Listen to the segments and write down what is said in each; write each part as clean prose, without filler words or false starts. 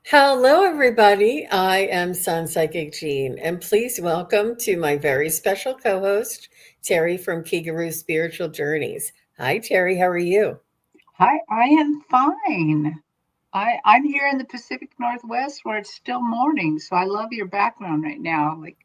Hello, everybody. I am SunPsychic Jean, and please welcome to my very special co host, Terry from Kigaroo Spiritual Journeys. Hi, Terry. How are you? Hi, I am fine. I'm here in the Pacific Northwest where it's still morning, so I love your background right now. Like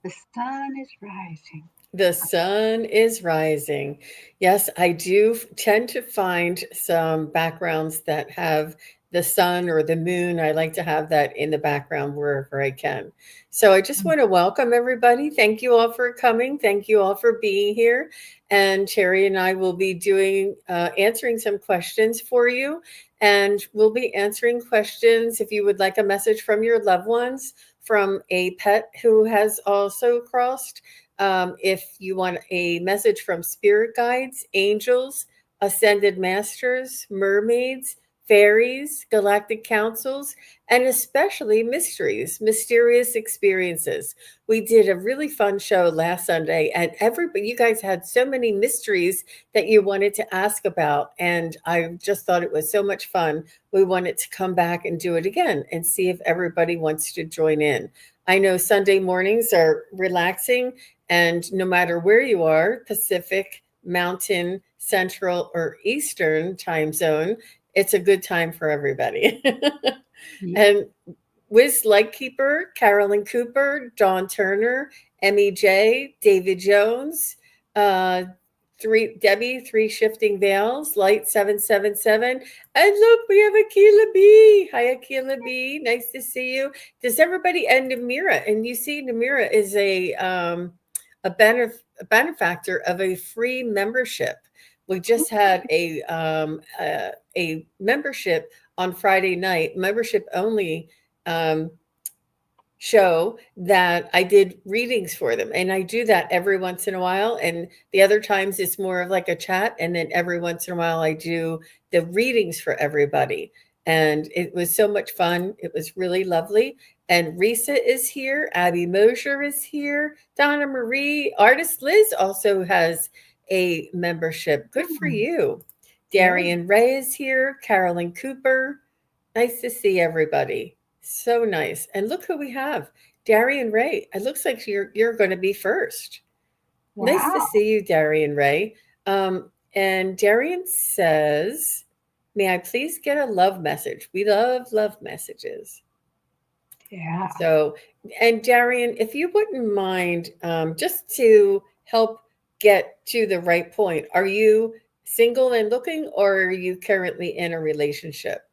the sun is rising. The sun is rising. Yes, I do tend to find some backgrounds that have the sun or the moon. I like to have that in the background wherever I can. So I just want to welcome everybody. Thank you all for coming. Thank you all for being here. And Terry and I will be answering some questions for you. And we'll be answering questions if you would like a message from your loved ones, from a pet who has also crossed, if you want a message from spirit guides, angels, ascended masters, mermaids, fairies, galactic councils, and especially mysteries, mysterious experiences. We did a really fun show last Sunday, and everybody, you guys had so many mysteries that you wanted to ask about, and I just thought it was so much fun. We wanted to come back and do it again and see if everybody wants to join in. I know Sunday mornings are relaxing, and no matter where you are, Pacific, Mountain, Central, or Eastern time zone, it's a good time for everybody. Yeah. And Wiz Lightkeeper, Carolyn Cooper, Dawn Turner, Emmy J, David Jones, uh, three shifting veils, Light 777. And look, we have Akila B. Hi, Akila B. Nice to see you. Does everybody, and Namira, and you see Namira is a benefactor of a free membership. We just had a membership on Friday night, membership only, um, show that I did readings for them. And I do that every once in a while. And the other times it's more of like a chat. And then every once in a while I do the readings for everybody. And it was so much fun. It was really lovely. And Risa is here. Abby Mosher is here. Donna Marie. Artist Liz also has a membership. Good for Hmm. you. Yeah. Darian Ray is here. Carolyn Cooper. Nice to see everybody. So nice. And look who we have. Darian Ray. It looks like you're going to be first. Nice to Wow. see you, Darian Ray. And Darian says, "May I please get a love message? We love messages." Yeah. So, and Darian, if you wouldn't mind, just to help get to the right point, are you single and looking, or are you currently in a relationship?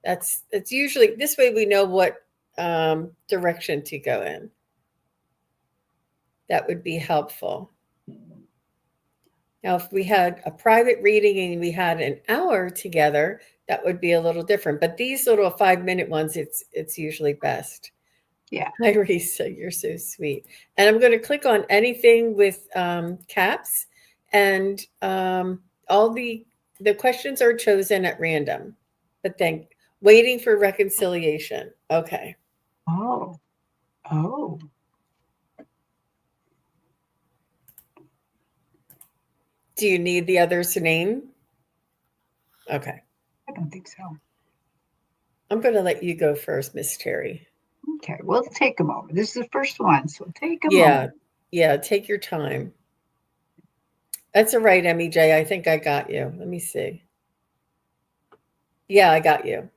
That's usually this way we know what direction to go in. That would be helpful. Now, if we had a private reading and we had an hour together, that would be a little different. But these little 5 minute ones, it's usually best. Yeah. Hi, Risa, you're so sweet. And I'm going to click on anything with caps, and all the questions are chosen at random. But thank waiting for reconciliation. Okay. Oh. Oh. Do you need the other's name? Okay. I don't think so. I'm going to let you go first, Miss Terry. Okay. We'll take a moment. This is the first one, so take a Yeah. moment. Yeah. Take your time. That's all right, Emmy J. I think I got you. Let me see. Yeah, I got you.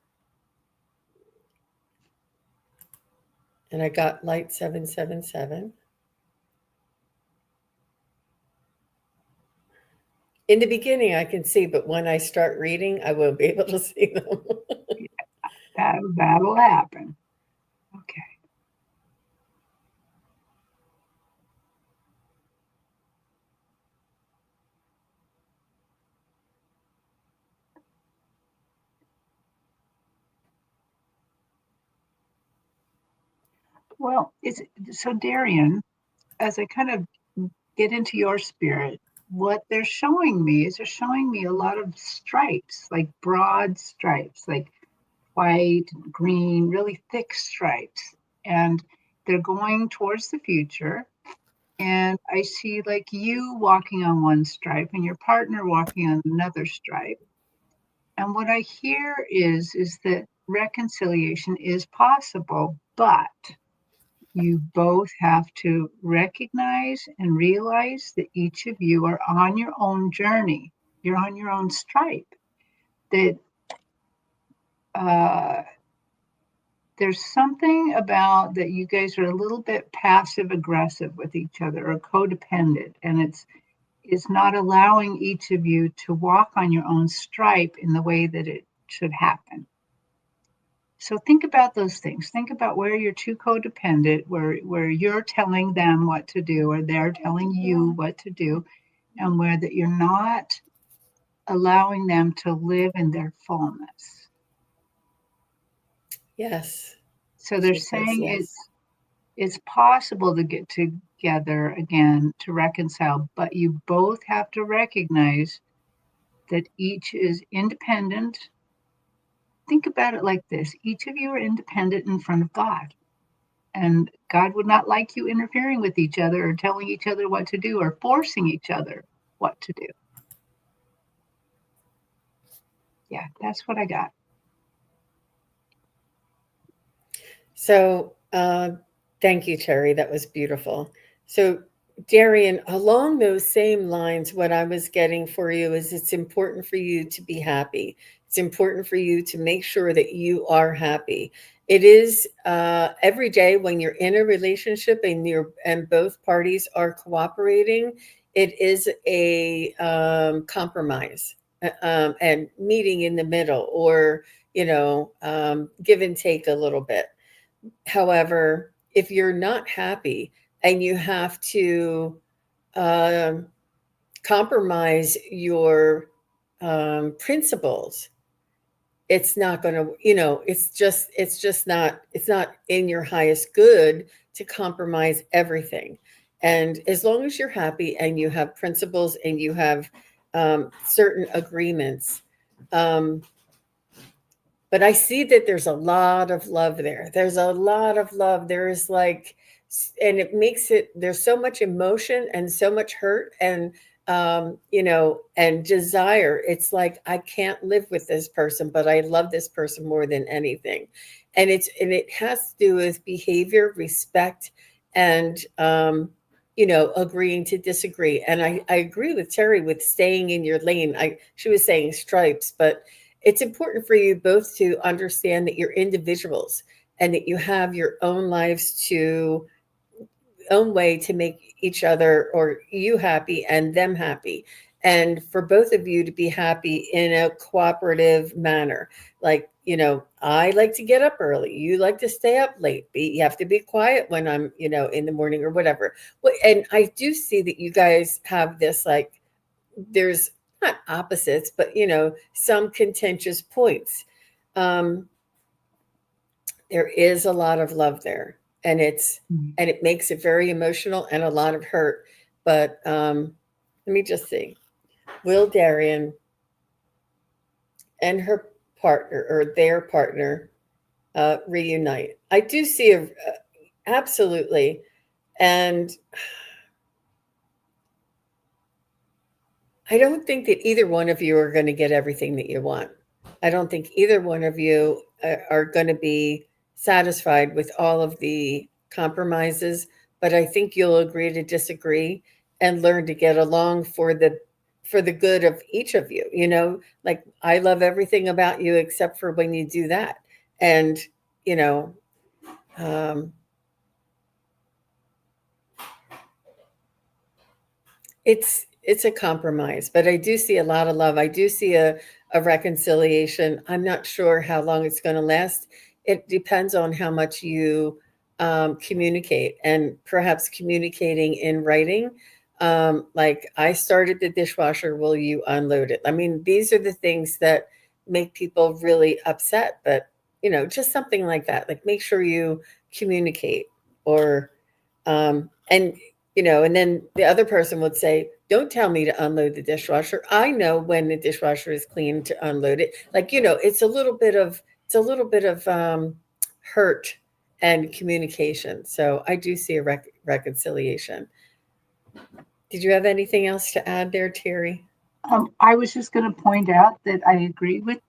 And I got light 777. In the beginning, I can see, but when I start reading, I won't be able to see them. Yeah, that'll happen. Okay. Well, it's so Darian, as I kind of get into your spirit, what they're showing me is they're showing me a lot of stripes, like broad stripes, like white, green, really thick stripes. And they're going towards the future. And I see like you walking on one stripe and your partner walking on another stripe. And what I hear is that reconciliation is possible, but you both have to recognize and realize that each of you are on your own journey. You're on your own stripe. That uh, there's something about that you guys are a little bit passive aggressive with each other or codependent, and it's not allowing each of you to walk on your own stripe in the way that it should happen. So think about those things. Think about where you're too codependent, where you're telling them what to do or they're telling you what to do, and where that you're not allowing them to live in their fullness. Yes. So they're She says saying yes. it's possible to get together again to reconcile, but you both have to recognize that each is independent. Think about it like this: each of you are independent in front of God. And God would not like you interfering with each other or telling each other what to do or forcing each other what to do. Yeah, that's what I got. So, thank you, Terry. That was beautiful. So, Darian, along those same lines, what I was getting for you is it's important for you to be happy. It's important for you to make sure that you are happy. It is every day when you're in a relationship and both parties are cooperating. It is a compromise and meeting in the middle, or give and take a little bit. However, if you're not happy and you have to um, compromise your principles, it's not going to, it's not in your highest good to compromise everything. And as long as you're happy and you have principles and you have certain agreements, um, but I see that there's a lot of love there. There's a lot of love. There's like, and it makes it, there's so much emotion and so much hurt and desire. It's like, I can't live with this person, but I love this person more than anything. And it has to do with behavior, respect, and agreeing to disagree. And I agree with Terry with staying in your lane. She was saying stripes, but it's important for you both to understand that you're individuals and that you have your own lives to own way to make each other or you happy and them happy, and for both of you to be happy in a cooperative manner. Like, I like to get up early, you like to stay up late, you have to be quiet when I'm in the morning or whatever. And I do see that you guys have this, like, there's not opposites, but some contentious points. Um, there is a lot of love there, and Mm. it makes it very emotional and a lot of hurt. But let me just see. Will Darian and her partner or their partner reunite? I do see absolutely, and I don't think that either one of you are going to get everything that you want. I don't think either one of you are going to be satisfied with all of the compromises, but I think you'll agree to disagree and learn to get along for the good of each of you. Like, I love everything about you except for when you do that. And, you know, um, it's a compromise, but I do see a lot of love. I do see a reconciliation. I'm not sure how long it's going to last. It depends on how much you communicate, and perhaps communicating in writing. Like, I started the dishwasher, will you unload it? I mean, these are the things that make people really upset, but just something like that. Like, make sure you communicate, or and then the other person would say, don't tell me to unload the dishwasher. I know when the dishwasher is clean to unload it. Like, it's a little bit of hurt and communication. So I do see a reconciliation. Did you have anything else to add there, Terry? I was just going to point out that I agree with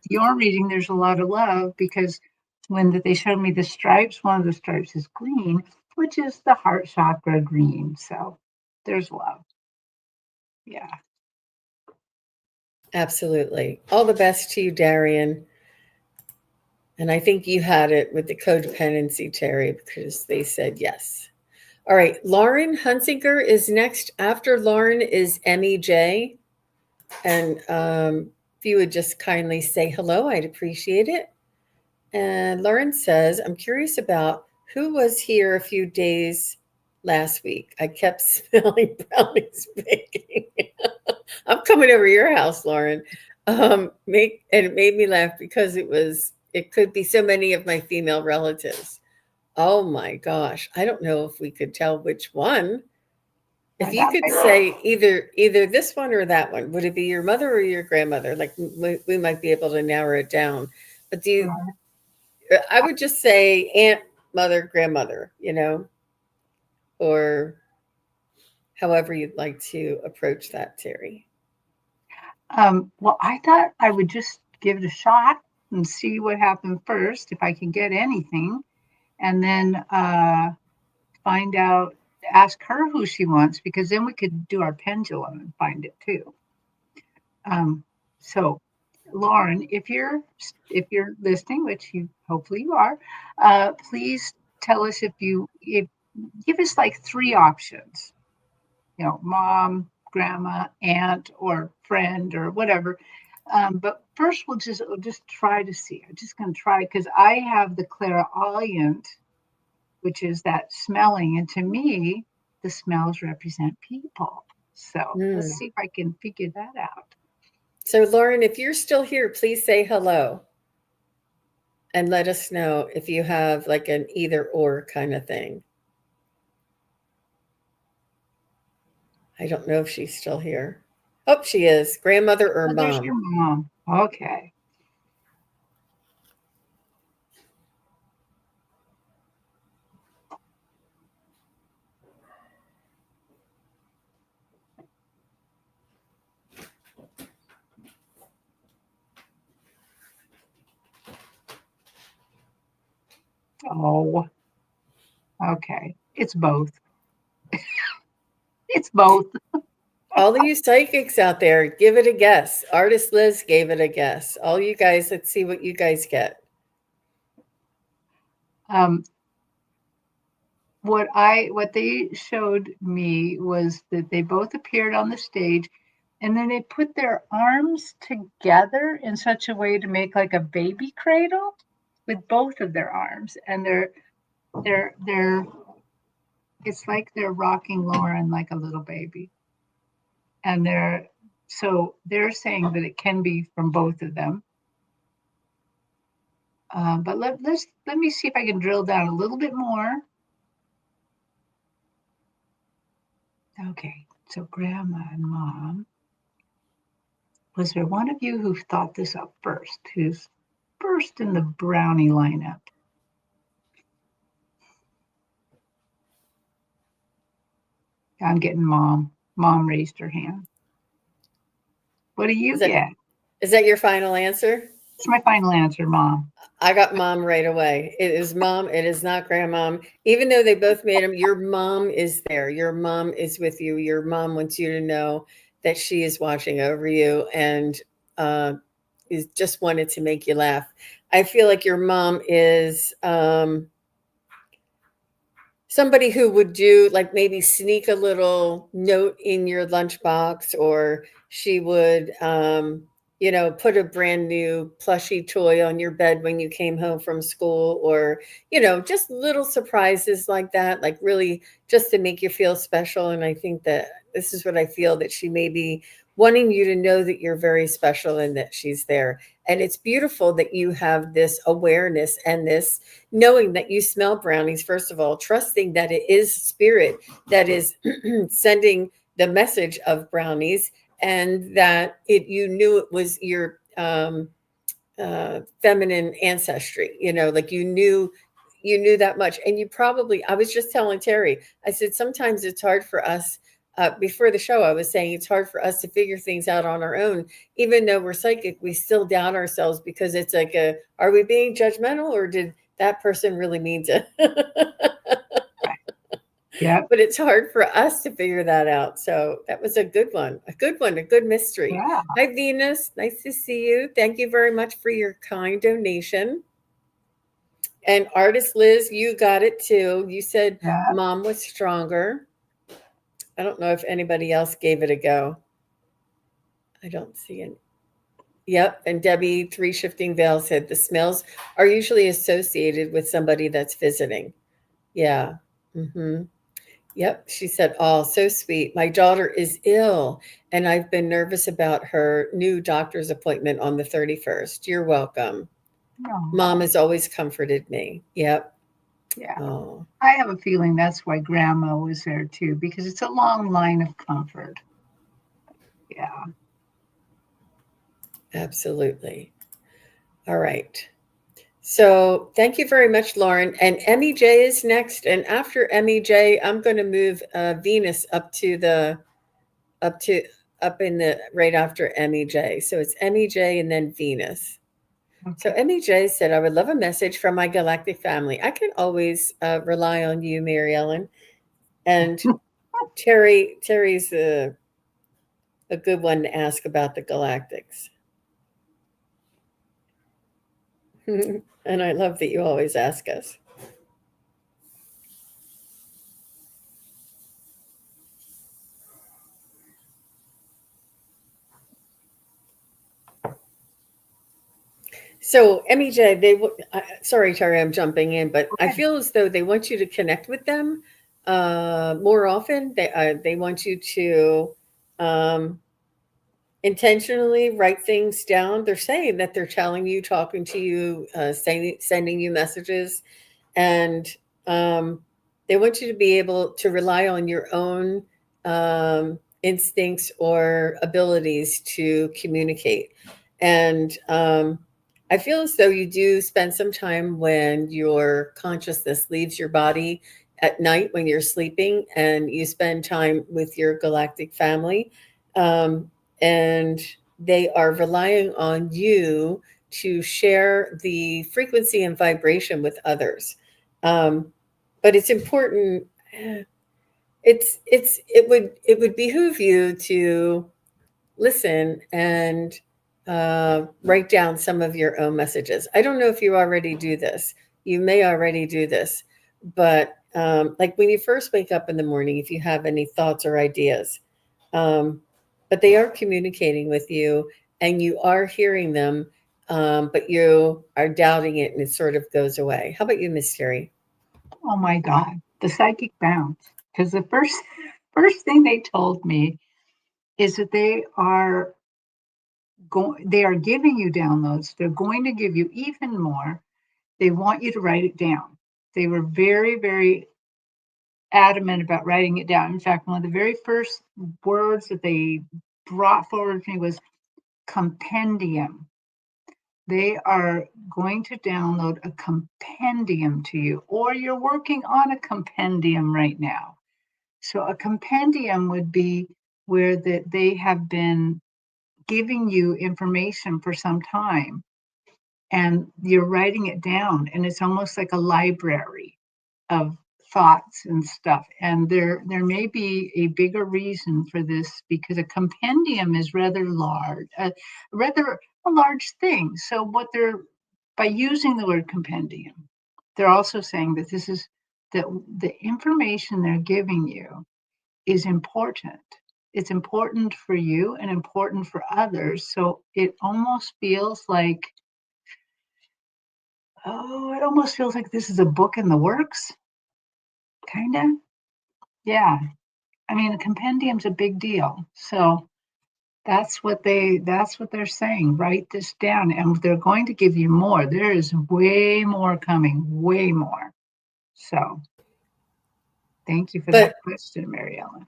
your reading. There's a lot of love because they showed me the stripes, one of the stripes is green, which is the heart chakra green. So there's love. Yeah. Absolutely. All the best to you, Darian. And I think you had it with the codependency, Terry, because they said yes. All right. Lauren Hunsinger is next. After Lauren is Emmy J. And if you would just kindly say hello, I'd appreciate it. And Lauren says, I'm curious about who was here a few days last week. I kept smelling brownies baking. I'm coming over your house, Lauren. And it made me laugh because it could be so many of my female relatives. Oh my gosh. I don't know if we could tell which one. If you That could say either this one or that one, would it be your mother or your grandmother? Like we might be able to narrow it down. But I would just say aunt, mother, grandmother, or however you'd like to approach that, Terry. well, I thought I would just give it a shot and see what happened first, if I can get anything, and then find out, ask her who she wants, because then we could do our pendulum and find it too. So, Lauren, if you're listening, which you hopefully you are, please tell us if give us like three options. Mom, grandma, aunt, or friend, or whatever. But first, we'll just try to see. I'm just going to try because I have the clairaudient, which is that smelling, and to me, the smells represent people. So let's Mm. see if I can figure that out. So, Lauren, if you're still here, please say hello and let us know if you have like an either or kind of thing. I don't know if she's still here. Oh, she is. Grandmother or Oh, there's mom? your mom. Okay. Oh, okay. It's both. It's both. All of you psychics out there, give it a guess. Artist Liz gave it a guess. All you guys, let's see what you guys get. Um, what they showed me was that they both appeared on the stage, and then they put their arms together in such a way to make like a baby cradle with both of their arms, and they're it's like they're rocking Lauren like a little baby, and they're saying that it can be from both of them. But let me see if I can drill down a little bit more. Okay, so grandma and mom. Was there one of you who thought this up first? Who's first in the brownie lineup? I'm getting mom. Mom raised her hand. What do Is you that get? is that your final answer? It's my final answer, mom. I got mom right away. It is mom. It is not grandmom. Even though they both made them, your mom is there. Your mom is with you. Your mom wants you to know that she is watching over you and uh, is just wanted to make you laugh. I feel like your mom is somebody who would do like maybe sneak a little note in your lunchbox, or she would put a brand new plushy toy on your bed when you came home from school, or just little surprises like that, like really just to make you feel special. And I think that this is what I feel, that she may be wanting you to know that you're very special and that she's there. And it's beautiful that you have this awareness and this knowing that you smell brownies, first of all, trusting that it is spirit that is sending the message of brownies, and that you knew it was your feminine ancestry, like you knew that much. And you probably, I was just telling Terry, I said, sometimes it's hard for us before the show, I was saying it's hard for us to figure things out on our own. Even though we're psychic, we still doubt ourselves because it's like are we being judgmental or did that person really mean to? Right. Yep. But it's hard for us to figure that out. So that was a good one, a good one, a good mystery. Yeah. Hi, Venus. Nice to see you. Thank you very much for your kind donation. And artist Liz, you got it too. You said Yeah. mom was stronger. I don't know if anybody else gave it a go. I don't see any. Yep. And Debbie, Three Shifting Veils, said the smells are usually associated with somebody that's visiting. Yeah. Mm-hmm. Yep. She said, oh, so sweet. My daughter is ill, and I've been nervous about her new doctor's appointment on the 31st. You're welcome. Mom Oh, has always comforted me. Yep. yeah. Oh, I have a feeling that's why Grandma was there too, because it's a long line of comfort. Yeah. absolutely. All right. So thank you very much, Lauren. And Emmy J is next. And after Emmy J, I'm going to move Venus up to up in the right after Emmy J. So it's Emmy J and then Venus. So Okay. Emmy J said, I would love a message from my galactic family. I can always rely on you, Mary Ellen. And Terry's a good one to ask about the galactics. And I love that you always ask us. So MEJ, sorry, Terry, I'm jumping in, but I Okay. feel as though they want you to connect with them more often. They want you to um, intentionally write things down. They're saying that they're telling you, talking to you, sending you messages, and um, they want you to be able to rely on your own instincts or abilities to communicate. And I feel as though you do spend some time when your consciousness leaves your body at night when you're sleeping, and you spend time with your galactic family. Um, and they are relying on you to share the frequency and vibration with others. Um, but it's important. It would behoove you to listen and write down some of your own messages. I don't know if you already do this. You may already do this, but like when you first wake up in the morning, if you have any thoughts or ideas, um, but they are communicating with you and you are hearing them, but you are doubting it and it sort of goes away. How about you, Miss Terry? Oh my God. The psychic bounce. Because the first thing they told me is that they are giving you downloads. They're going to give you even more. They want you to write it down. They were very, very adamant about writing it down. In fact, one of the very first words that they brought forward to me was compendium. They are going to download a compendium to you, or you're working on a compendium right now. So a compendium would be where they have been giving you information for some time and you're writing it down, and it's almost like a library of thoughts and stuff. And there may be a bigger reason for this because a compendium is rather large, rather a large thing. So what they're by using the word compendium, they're also saying that this is that the information they're giving you is important. It's important for you and important for others. So it almost feels like, oh, it almost feels like this is a book in the works, kind of. Yeah. I mean, a compendium's a big deal. So that's what they're saying. Write this down, and they're going to give you more. There is way more coming, way more. So thank you for that But question, Mary Ellen.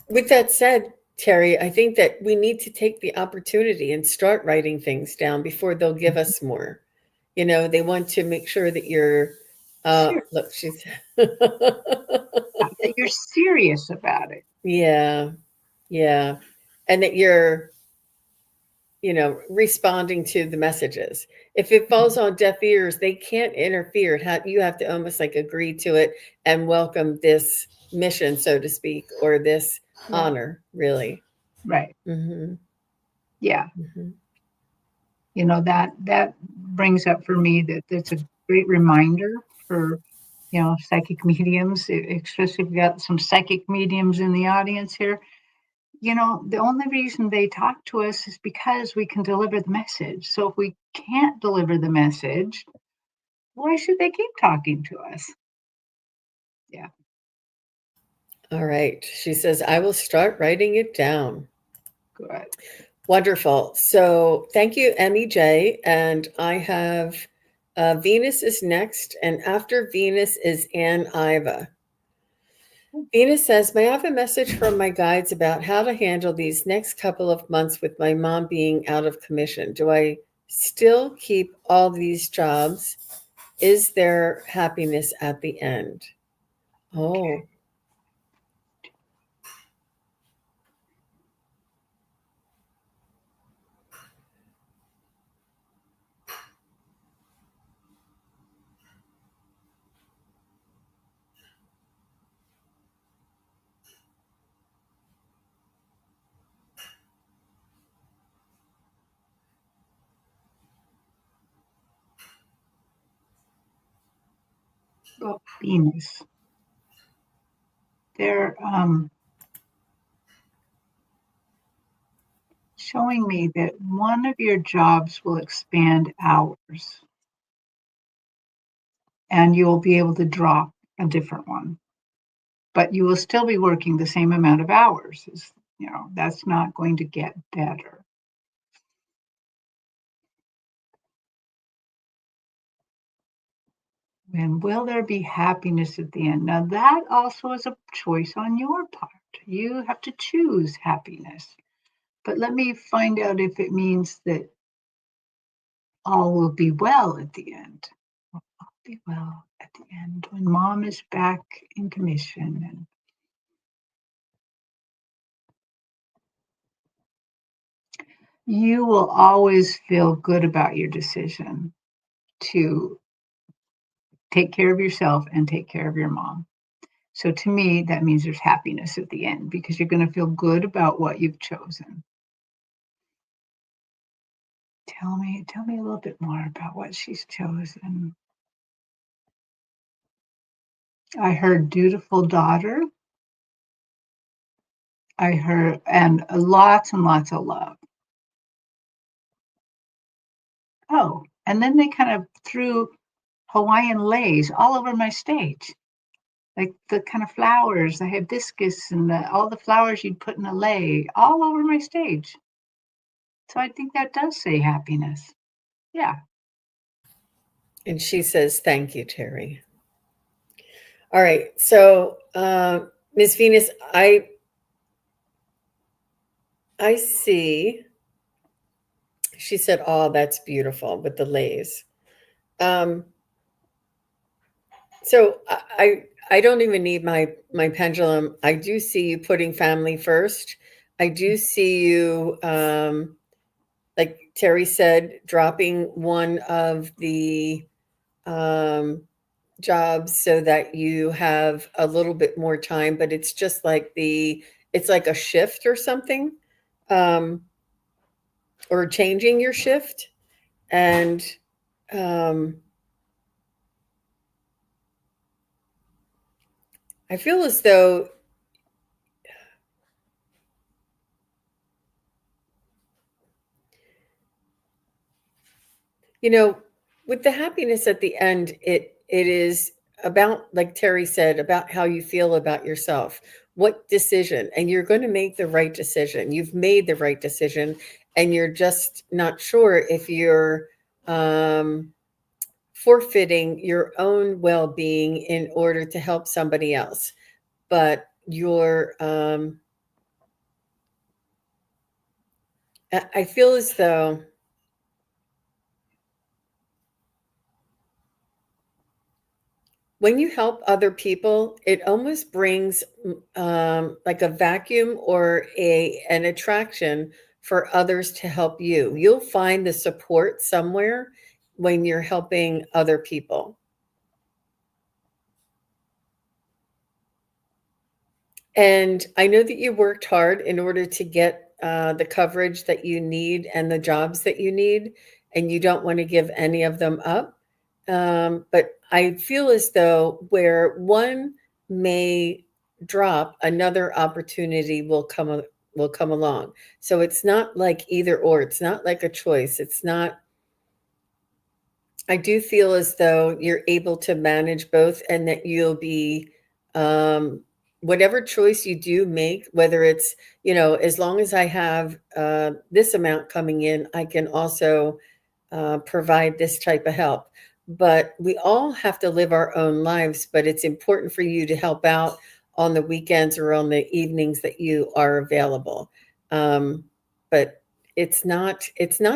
with that said, Terry, I think that we need to take the opportunity and start writing things down before they'll give Mhm. us more. You know, they want to make sure that Sure. look, she's That you're serious about it. Yeah. Yeah. And that you're, responding to the messages. If it falls on deaf ears, they can't interfere. You have to almost like agree to it and welcome this mission, so to speak, or this Right. honor, really. Right. Hmm. Yeah. Hmm. That brings up for me that it's a great reminder for psychic mediums, especially if we got some psychic mediums in the audience here. The only reason they talk to us is because we can deliver the message. So if we can't deliver the message, why should they keep talking to us? Yeah. All right. She says, I will start writing it down. Good. Wonderful. So thank you, Emmy J. And I have Venus is next. And after Venus is Ann Iva. Venus says, may I have a message from my guides about how to handle these next couple of months with my mom being out of commission? Do I still keep all these jobs? Is there happiness at the end? Okay. Oh, Well, Venus. They're showing me that one of your jobs will expand hours and you'll be able to drop a different one, but you will still be working the same amount of hours. That's not going to get better. And will there be happiness at the end? Now, that also is a choice on your part. You have to choose happiness. But let me find out if it means that all will be well at the end. All be well at the end when mom is back in commission. And you will always feel good about your decision to take care of yourself and take care of your mom. So to me, that means there's happiness at the end because you're going to feel good about what you've chosen. Tell me a little bit more about what she's chosen. I heard dutiful daughter. I heard and lots of love. Oh, and then they kind of threw Hawaiian leis all over my stage, like the kind of flowers, the hibiscus and all the flowers you'd put in a lei all over my stage. So I think that does say happiness. Yeah. and she says, thank you, Terry. All right. So, Miss Venus, I see. She said, "Oh, that's beautiful with the lays." Um, so I don't even need my pendulum. I do see you putting family first. I do see you, like Terry said, dropping one of the um, jobs so that you have a little bit more time. But it's just like it's like a shift or something, um, or changing your shift and. Um, I feel as though, you know, with the happiness at the end, it is about, like Terry said, about how you feel about yourself. What decision, and you're going to make the right decision. You've made the right decision, and you're just not sure if you're um, forfeiting your own well-being in order to help somebody else. But I feel as though when you help other people, it almost brings like a vacuum or a an attraction for others to help you. You'll find the support somewhere when you're helping other people. And I know that you worked hard in order to get the coverage that you need and the jobs that you need, and you don't want to give any of them up. But I feel as though where one may drop, another opportunity will come along. So it's not like either or. It's not like a choice. It's not. I do feel as though you're able to manage both and that you'll be, um, whatever choice you do make, whether it's, as long as I have this amount coming in, I can also provide this type of help. But we all have to live our own lives, but it's important for you to help out on the weekends or on the evenings that you are available. But it's not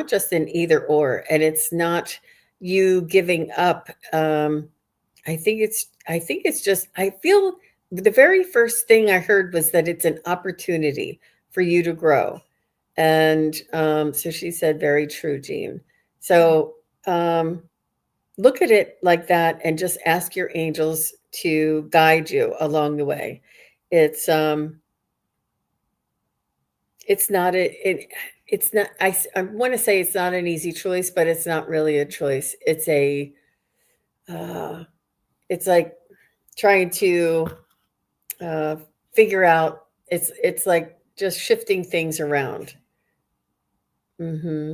just an either or, and it's not you giving up. I think it's just I feel the very first thing I heard was that it's an opportunity for you to grow. And so she said, very true, Jean. So um, look at it like that and just ask your angels to guide you along the way. It's um, it's not a it, it's not I want to say it's not an easy choice, but it's not really a choice. Uh, it's like trying to uh, figure out. It's like just shifting things around. Hmm.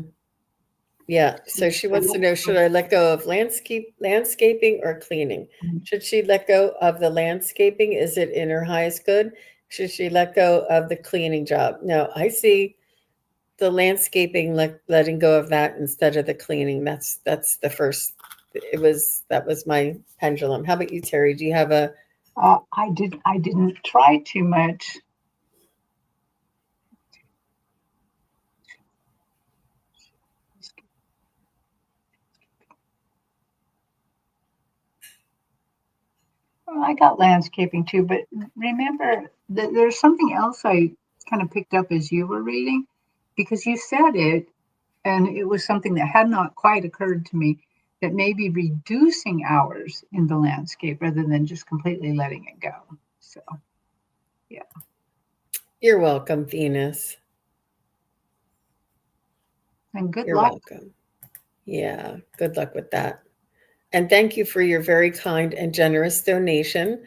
Yeah. So she wants to know: should I let go of landscaping or cleaning? Should she let go of the landscaping? Is it in her highest good? Should she let go of the cleaning job? No, I see the landscaping, letting go of that instead of the cleaning. That's the first. That was my pendulum. How about you, Terry? Do you have a? I didn't try too much. Well, I got landscaping too, but remember that there's something else I kind of picked up as you were reading, because you said it, and it was something that had not quite occurred to me, that maybe reducing hours in the landscape rather than just completely letting it go. So, yeah, You're welcome, Venus. and good You're luck. welcome. Yeah, good luck with that. And thank you for your very kind and generous donation.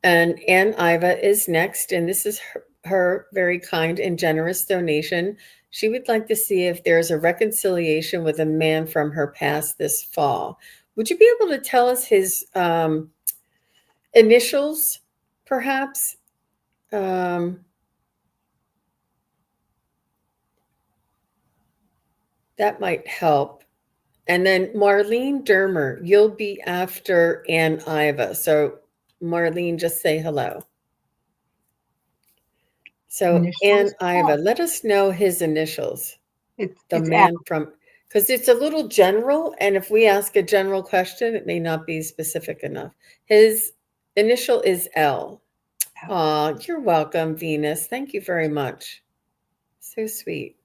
And Ann Iva is next, and this is her very kind and generous donation. She would like to see if there's a reconciliation with a man from her past this fall. Would you be able to tell us his initials, perhaps? Um, that might help. And then Marlene Dermer, you'll be after Ann Iva. So, Marlene, just say hello. So, Ann Initials. Iva, let us know his initials. The It's Al. man from, because it's a little general. And if we ask a general question, it may not be specific enough. His initial is L. Aw, you're welcome, Venus. Thank you very much. So sweet.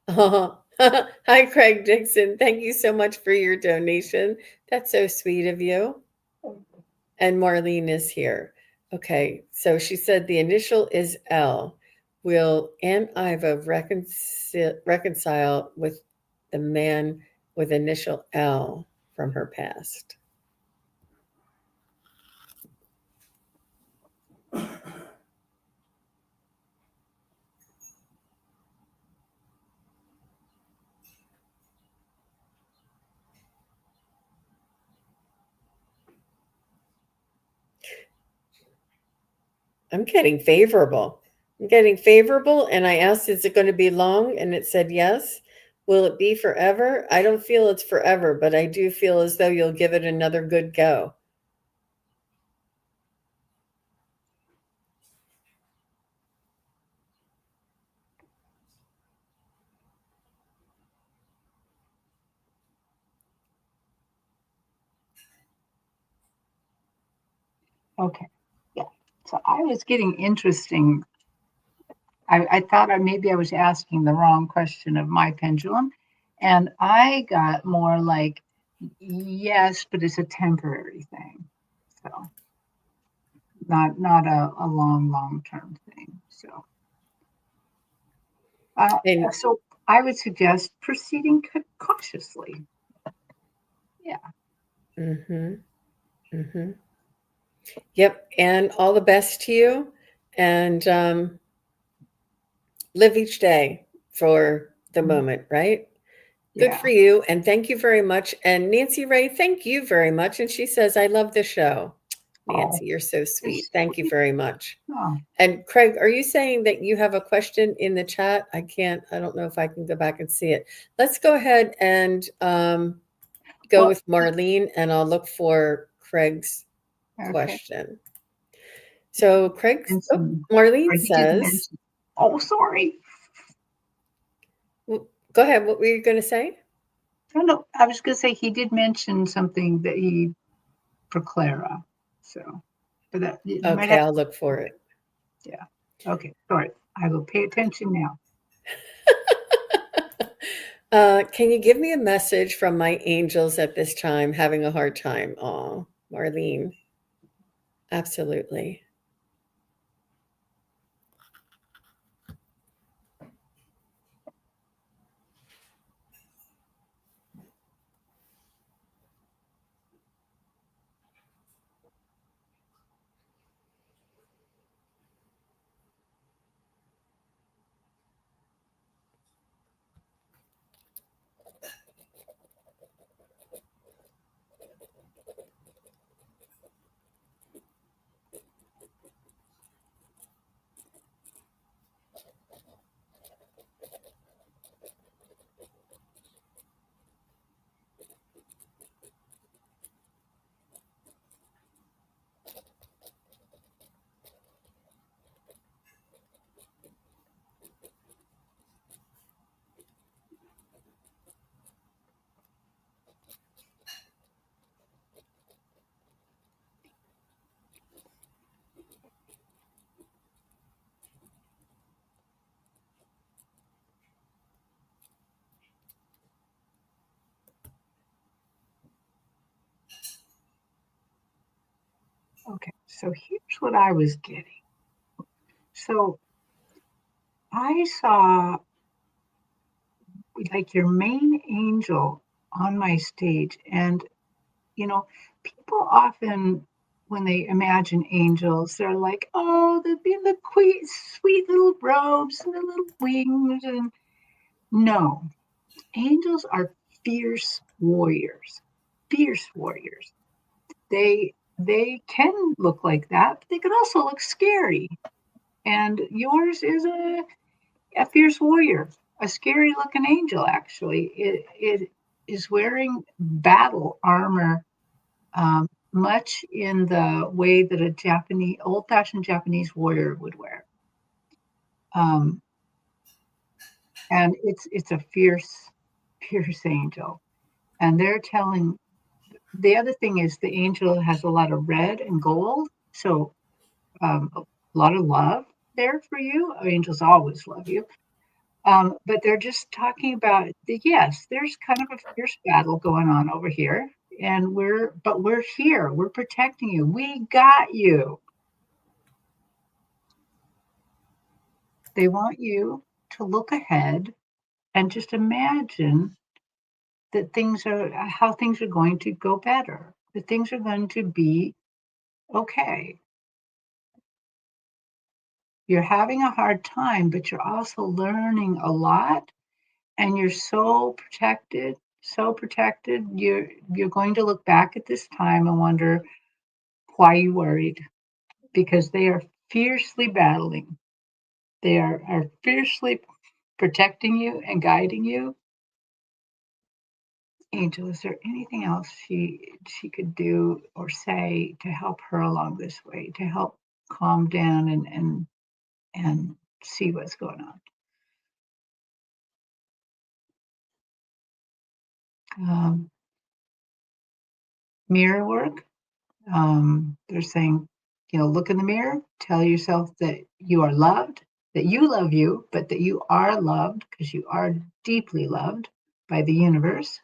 Oh, hi, Craig Dixon. Thank you so much for your donation. That's so sweet of you. And Marlene is here. Okay, so she said the initial is L. Will Aunt Iva reconcile with the man with initial L from her past? I'm getting favorable. I'm getting favorable, and I asked, is it going to be long? And it said yes. Will it be forever? I don't feel it's forever, but I do feel as though you'll give it another good go. Okay. Yeah. So I was getting interesting. I thought maybe I was asking the wrong question of my pendulum. And I got more like, yes, but it's a temporary thing. So not a long term thing. So uh, And so I would suggest proceeding cautiously. Yeah. mm-hmm, mm-hmm. Yep. And all the best to you. And live each day for the Mhm. moment, right? Good Yeah. for you. And thank you very much. And Nancy Ray, thank you very much. And she says, I love the show. Oh, Nancy, you're so you're sweet. Thank you sweet. very much. Oh, And Craig, are you saying that you have a question in the chat? I don't know if I can go back and see it. Let's go ahead and go well, with Marlene, and I'll look for Craig's okay. question. So Craig's, oh, Mention, or Marlene he didn't says, mention. Oh, sorry. go ahead. What were you going to say? No, no, I was going to say he did mention something that he for Clara. So, but that you might Okay, have. I'll look for it. Yeah. Okay. Sorry. I will pay attention now. Can you give me a message from my angels at this time? Having a hard time. Oh, Marlene. Absolutely. Okay. So here's what I was getting. So I saw like your main angel on my stage, and you know, people often when they imagine angels, they're like, oh, they'd be in the sweet little robes and the little wings, and no, angels are fierce warriors. Fierce warriors. They can look like that, but they can also look scary. And yours is a fierce warrior, a scary looking angel. Actually, it is wearing battle armor, much in the way that a Japanese old fashioned Japanese warrior would wear. Um, and it's a fierce angel. And they're telling the other thing is the angel has a lot of red and gold, so a lot of love there for you. Angels always love you. But they're just talking about yes, there's kind of a fierce battle going on over here, and we're here. We're protecting you. We got you. They want you to look ahead and just imagine that things are how things are going to go better. That things are going to be okay. You're having a hard time, but you're also learning a lot, and you're so protected, so protected. You're going to look back at this time and wonder why you worried, because they are fiercely battling. They are fiercely protecting you and guiding you. Angel, is there anything else she could do or say to help her along this way, to help calm down and see what's going on? Um, Mirror work. They're saying Look in the mirror, tell yourself that you are loved, that you love you, but that you are loved because you are deeply loved by the universe,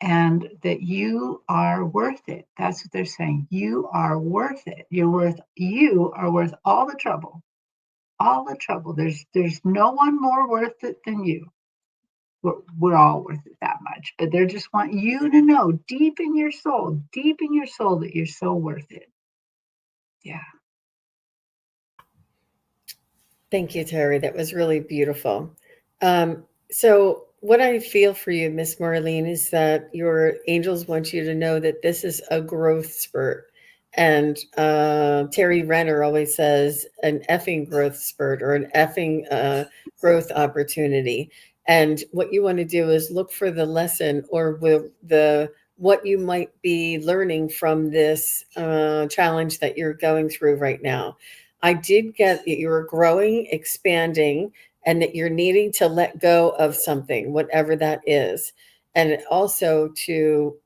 and that you are worth it. That's what they're saying. You are worth it. You are worth all the trouble. All the trouble. There's no one more worth it than you. We're all worth it that much, but they just want you to know deep in your soul that you're so worth it. Yeah. Thank you, Terry. That was really beautiful. So, what I feel for you, Miss Marlene, is that your angels want you to know that this is a growth spurt. And Terry Renner always says an effing growth spurt or an effing growth opportunity. And what you want to do is look for the lesson or the what you might be learning from this challenge that you're going through right now. I did get that you're growing, expanding, and that you're needing to let go of something, whatever that is. And also to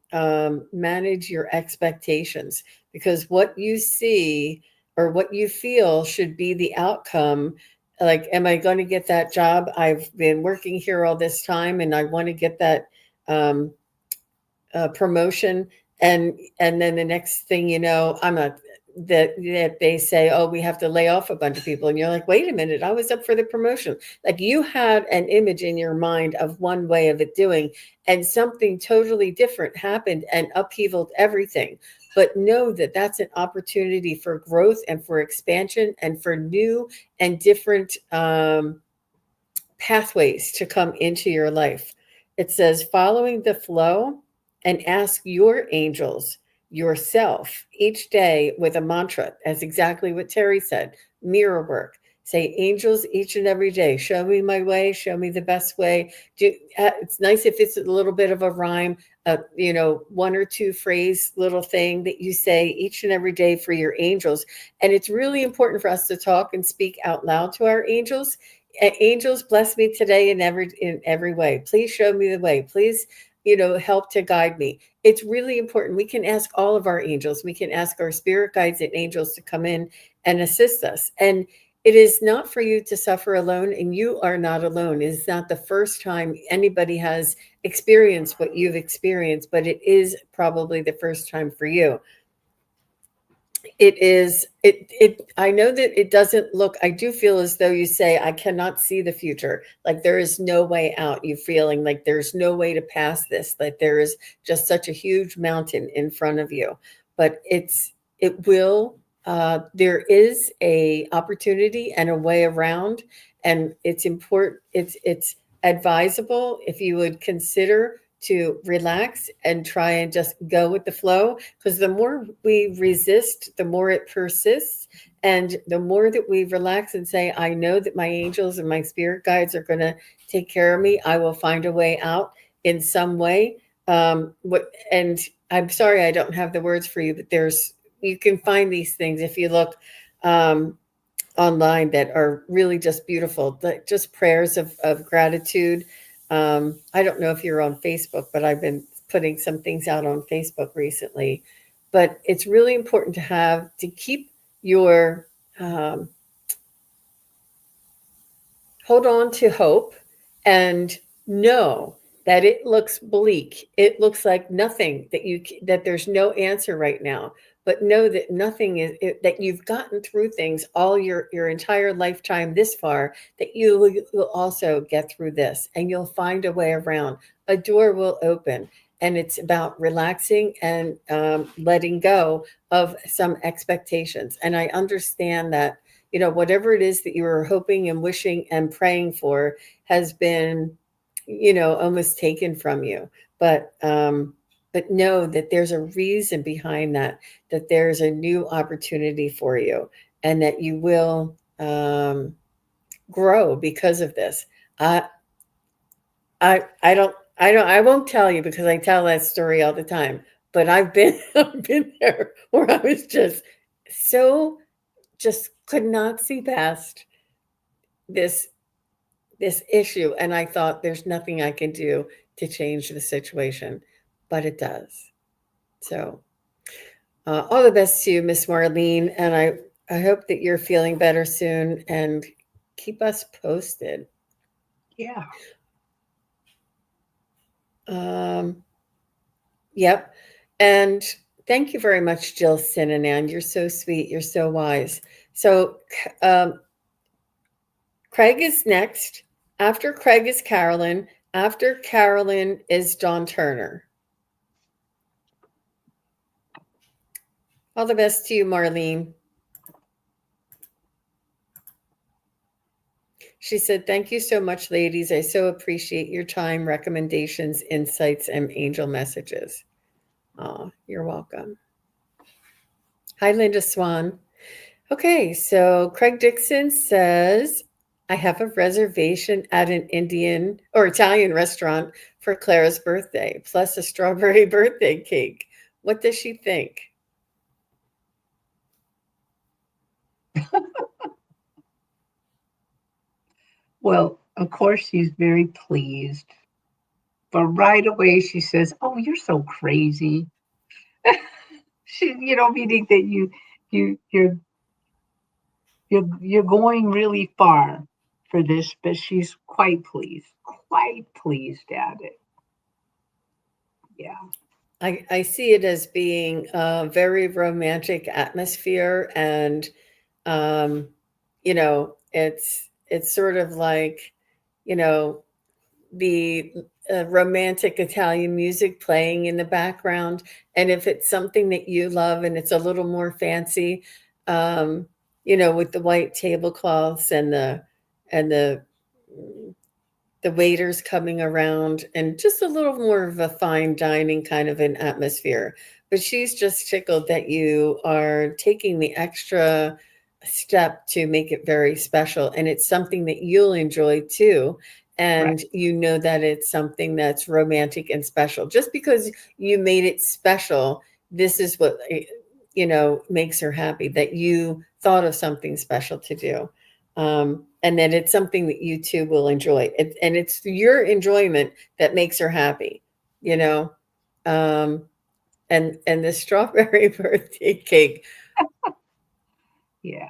manage your expectations because what you see or what you feel should be the outcome. Like, am I going to get that job? I've been working here all this time and I want to get that um, promotion, and then the next thing you know, I'm not that they say, oh, we have to lay off a bunch of people, and you're like, wait a minute, I was up for the promotion. Like you had an image in your mind of one way of it doing, and something totally different happened and upheavaled everything. But know that that's an opportunity for growth and for expansion and for new and different pathways to come into your life. It says, following the flow and ask your angels yourself each day with a mantra. That's exactly what Terry said. Mirror work. Say, angels, each and every day, show me my way, show me the best way. It's nice if it's a little bit of a rhyme, one or two phrase little thing that you say each and every day for your angels. And it's really important for us to talk and speak out loud to our angels. Angels, bless me today in every way. Please show me the way. Please, help to guide me. It's really important. We can ask all of our angels. We can ask our spirit guides and angels to come in and assist us. And it is not for you to suffer alone, and you are not alone. It is not the first time anybody has experienced what you've experienced, but it is probably the first time for you. I know that it doesn't look, I do feel as though you say, I cannot see the future. Like there is no way out. You feeling like there's no way to pass this, like there is just such a huge mountain in front of you. But it will, there is a opportunity and a way around, and it's important. It's advisable if you would consider to relax and try and just go with the flow, because the more we resist, the more it persists. And the more that we relax and say, I know that my angels and my spirit guides are going to take care of me, I will find a way out in some way. And I'm sorry I don't have the words for you, but you can find these things if you look online that are really just beautiful, just prayers of gratitude. I don't know if you're on Facebook, but I've been putting some things out on Facebook recently. But it's really important to keep your um, hold on to hope and know that it looks bleak. It looks like nothing that there's no answer right now. But know that nothing that you've gotten through things all your entire lifetime this far, that you will also get through this and you'll find a way around. A door will open, and it's about relaxing and letting go of some expectations. And I understand that whatever it is that you were hoping and wishing and praying for has been, almost taken from you. But know that there's a reason behind that there's a new opportunity for you, and that you will grow because of this. I, I won't tell you because I tell that story all the time. But I've been there where I was so just could not see past this this issue, and I thought there's nothing I can do to change the situation, but it does. So All the best to you, Miss Marlene, and I hope that you're feeling better soon and keep us posted. Yeah. Um, yep. And thank you very much, Jill Sinanan. You're so sweet. You're so wise. So, Craig is next. After Craig is Carolyn. After Carolyn is Dawn Turner. All the best to you, Marlene. She said, "Thank you so much, ladies. I so appreciate your time, recommendations, insights, and angel messages." Oh, you're welcome. Hi, Linda Swan. Okay, so Craig Dixon says, "I have a reservation at an Indian or Italian restaurant for Clara's birthday, plus a strawberry birthday cake. What does she think?" Well, of course, she's very pleased. But right away, she says, "Oh, you're so crazy." She, meaning that you, you're going really far for this, but she's quite pleased at it. Yeah. I see it as being a very romantic atmosphere, and um, it's sort of like, you know, the romantic Italian music playing in the background. And if it's something that you love and it's a little more fancy, um, with the white tablecloths and the waiters coming around and just a little more of a fine dining kind of an atmosphere. But she's just tickled that you are taking the extra step to make it very special. And it's something that you'll enjoy too. Right. And you know that it's something that's romantic and special. Just because you made it special, this is what, makes her happy, that you thought of something special to do. And that it's something that you two will enjoy. And it's your enjoyment that makes her happy, you know. Um, and the strawberry birthday cake, Yeah.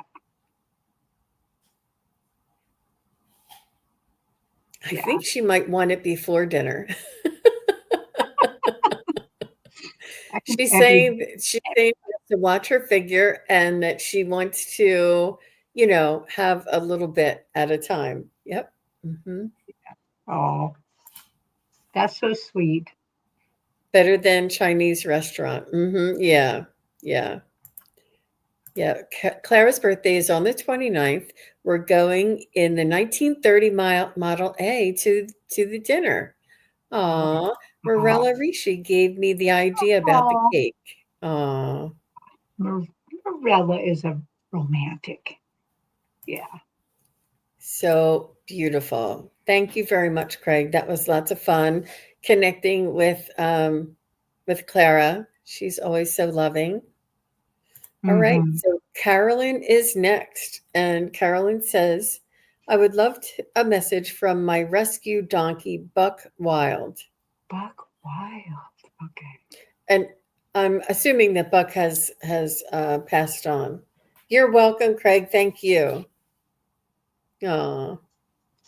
I Yeah. think she might want it before dinner. I can She's saying to watch her figure and that she wants to, have a little bit at a time. Yep. Hmm. Oh, that's so sweet. Better than Chinese restaurant. Yeah. Yeah. Yeah, Clara's birthday is on the 29th. We're going in the 1930 Model A to the dinner. Oh, Aw, oh, Morella Ricci gave me the idea about the oh. cake. Aw, Marilla is a romantic. Yeah. so beautiful. Thank you very much, Craig. That was lots of fun connecting with Clara. She's always so loving. All right, Mm-hmm. so Carolyn is next. And Carolyn says, "I would love a message from my rescue donkey, Buck Wild." Buck Wild. Okay. And I'm assuming that Buck has passed on. You're welcome, Craig. Thank you. Oh,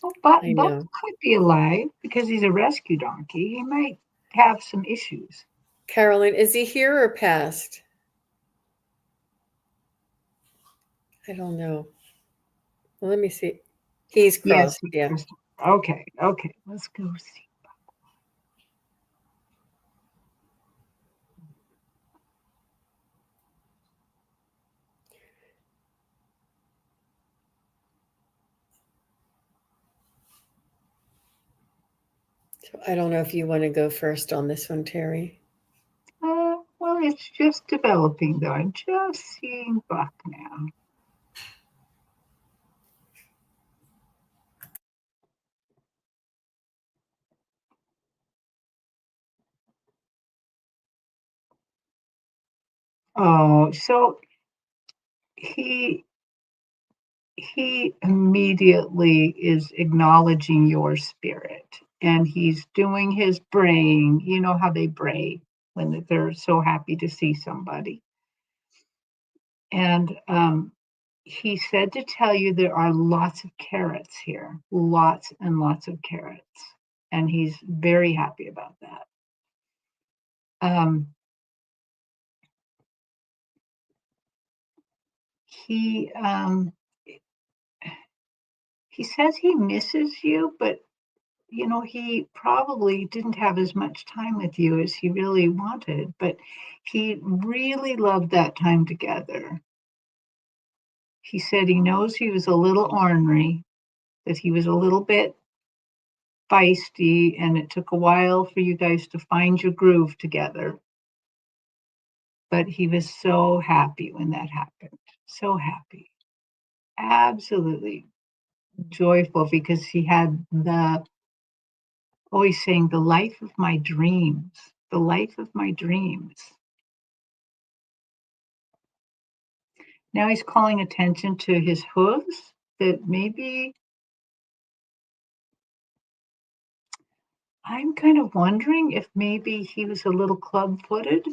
Well, Buck, I Buck know. could be alive because he's a rescue donkey. He might have some issues. Carolyn, is he here or passed? I don't know. Well, let me see. He's Yes. crossed. Yeah. Okay. Okay. Let's go see. So I don't know if you want to go first on this one, Terry. Well, it's just developing, though. I'm just seeing Buck now. Oh, so he he immediately is acknowledging your spirit, and he's doing his braying. You know how they bray when they're so happy to see somebody. And he said to tell you there are lots of carrots here, lots and lots of carrots. And he's very happy about that. Um, he he says he misses you, but he probably didn't have as much time with you as he really wanted, but he really loved that time together. He said he knows he was a little ornery, that he was a little bit feisty, and it took a while for you guys to find your groove together. But he was so happy when that happened. So happy. Absolutely joyful because he had always saying, the life of my dreams, the life of my dreams. Now he's calling attention to his hooves that maybe I'm kind of wondering if maybe he was a little club-footed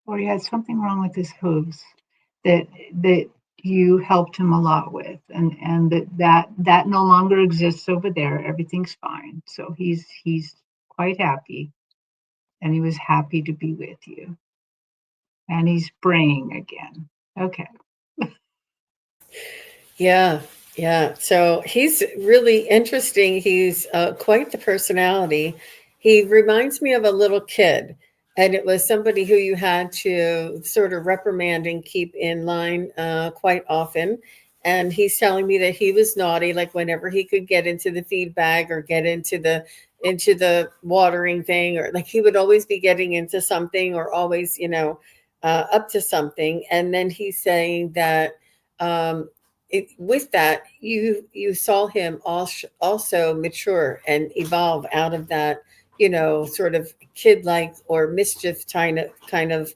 or he had something wrong with his hooves that you helped him a lot with, and that no longer exists over there. Everything's fine. So he's quite happy, and he was happy to be with you. And he's braying again. Okay. Yeah, yeah. So he's really interesting. He's quite the personality. He reminds me of a little kid, and it was somebody who you had to sort of reprimand and keep in line quite often. And he's telling me that he was naughty, like whenever he could get into the feed bag or get into the watering thing, or like he would always be getting into something or always, up to something. And then he's saying that. With that, you saw him also mature and evolve out of that, sort of kid-like or mischief kind of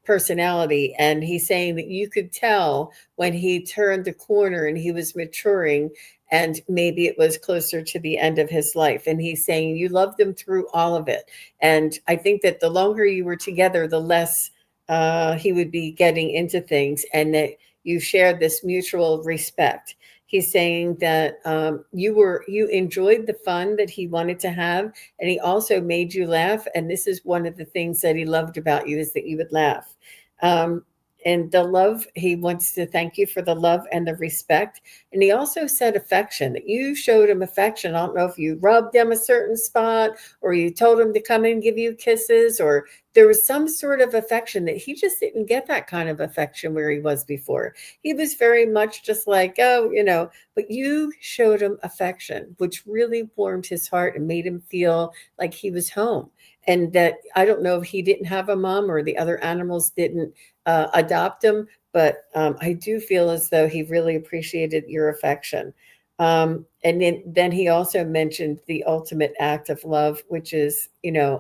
personality. And he's saying that you could tell when he turned the corner and he was maturing, and maybe it was closer to the end of his life. And he's saying you loved him through all of it. And I think that the longer you were together, the less he would be getting into things, and that you shared this mutual respect. He's saying that you enjoyed the fun that he wanted to have, and he also made you laugh. And this is one of the things that he loved about you, is that you would laugh. Um, and the love, he wants to thank you for the love and the respect. And he also said affection, that you showed him affection. I don't know if you rubbed him a certain spot, or you told him to come and give you kisses, or there was some sort of affection that he just didn't get that kind of affection where he was before. He was very much just like, oh, but you showed him affection, which really warmed his heart and made him feel like he was home. And that, I don't know if he didn't have a mom or the other animals didn't adopt him, but I do feel as though he really appreciated your affection. And then he also mentioned the ultimate act of love, which is, when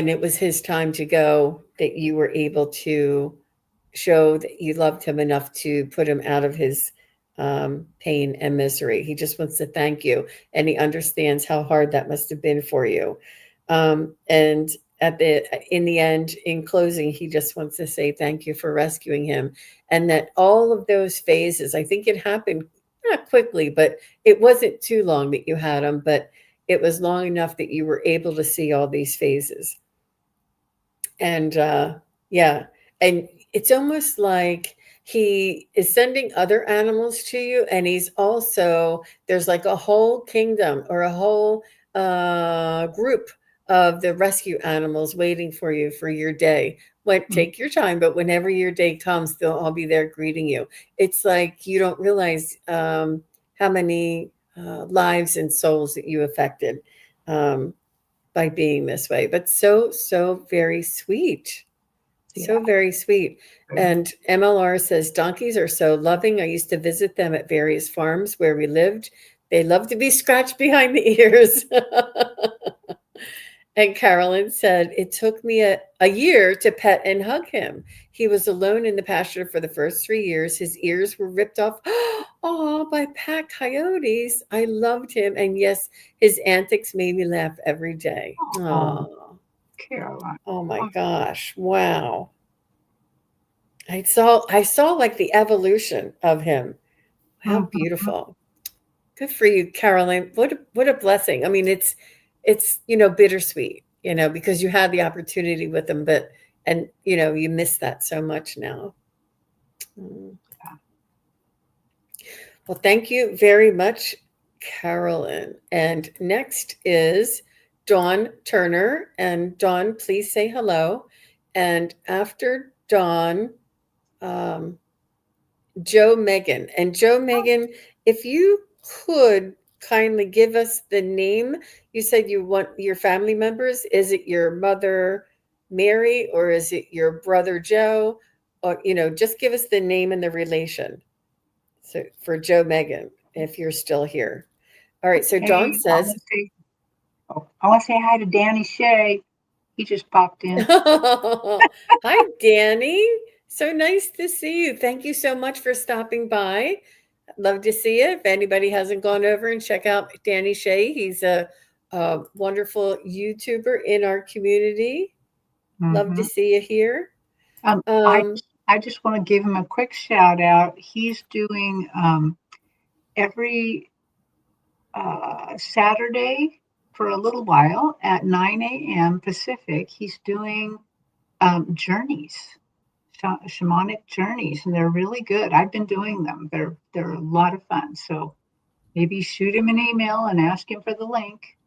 it was his time to go, that you were able to show that you loved him enough to put him out of his pain and misery. He just wants to thank you, and he understands how hard that must have been for you. And in the end, in closing, he just wants to say thank you for rescuing him, and that all of those phases, I think it happened not quickly, but it wasn't too long that you had him, but it was long enough that you were able to see all these phases. And yeah, and it's almost like he is sending other animals to you, and he's also, there's like a whole kingdom or a whole group of the rescue animals waiting for you for your day. Take your time, but whenever your day comes, they'll all be there greeting you. It's like you don't realize how many lives and souls that you affected. Um, by being this way, but so, so very sweet. So Yeah. very sweet. And MLR says, donkeys are so loving. I used to visit them at various farms where we lived. They love to be scratched behind the ears. And Carolyn said, it took me a year to pet and hug him. He was alone in the pasture for the first 3 years. His ears were ripped off, oh, by pack coyotes. I loved him. And yes, his antics made me laugh every day. Oh, Oh. Caroline. Oh my Oh, gosh. Wow. I saw like the evolution of him. How mhm. beautiful. Good for you, Caroline. What a blessing. I mean, it's bittersweet, because you had the opportunity with him, but and you miss that so much now. Mm. Well, thank you very much, Carolyn. And next is Dawn Turner. And Dawn, please say hello. And after Dawn, um, Joe Megan. And Joe Megan, if you could kindly give us the name, you said you want your family members. Is it your mother, Mary, or is it your brother, Joe? Or, just give us the name and the relation. So for Joe Megan, if you're still here. All right. So Dawn Okay, says, I want to say hi to Danny Shea. He just popped in. hi, Danny. So nice to see you. Thank you so much for stopping by. Love to see you. If anybody hasn't gone over and check out Danny Shea, he's a wonderful YouTuber in our community. Love to Hmm. see you here. Um, I Um, I just want to give him a quick shout out. He's doing every Saturday for a little while at 9 a.m. Pacific. He's doing journeys, shamanic journeys, and they're really good. I've been doing them. They're a lot of fun. So maybe shoot him an email and ask him for the link.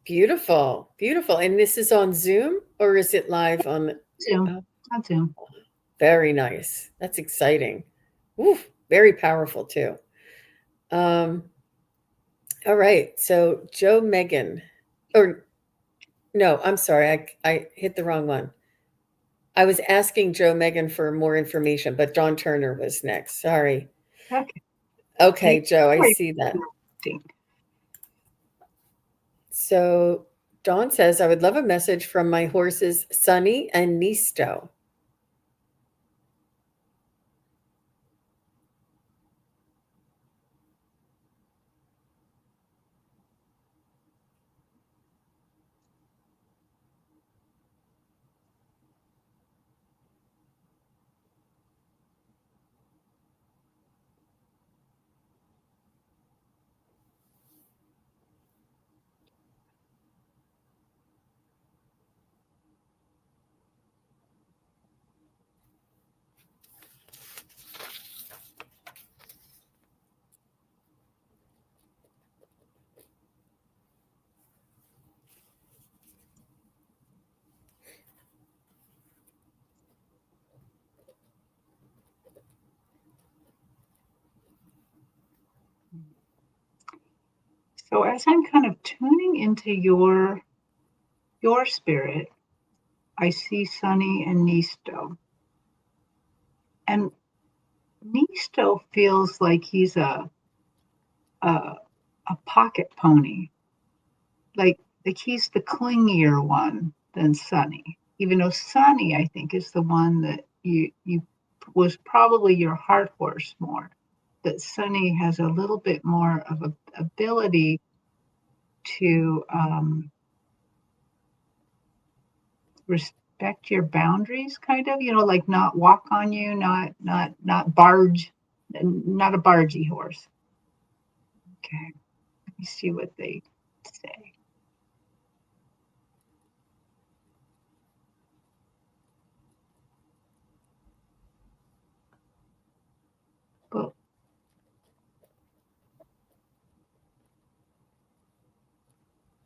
Beautiful, beautiful. And this is on Zoom or is it live on? Zoom, Oh, on Zoom. very nice. That's exciting. Ooh, very powerful too. Um, all right. So Joe Megan, or no, I'm sorry, I hit the wrong one. I was asking Joe Megan for more information, but Dawn Turner was next. Sorry. Okay. Okay, Maybe Joe, I we're see that. interacting. So Dawn says, I would love a message from my horses, Sunny and Nisto. So as I'm kind of tuning into your spirit, I see Sunny and Nisto. And Nisto feels like he's a a pocket pony. Like he's the clingier one than Sunny. Even though Sunny, I think, is the one that you was probably your heart horse more. That Sunny has a little bit more of a ability to respect your boundaries, kind of, like not walk on you, not barge, not a bargy horse. Okay, let me see what they say. Well,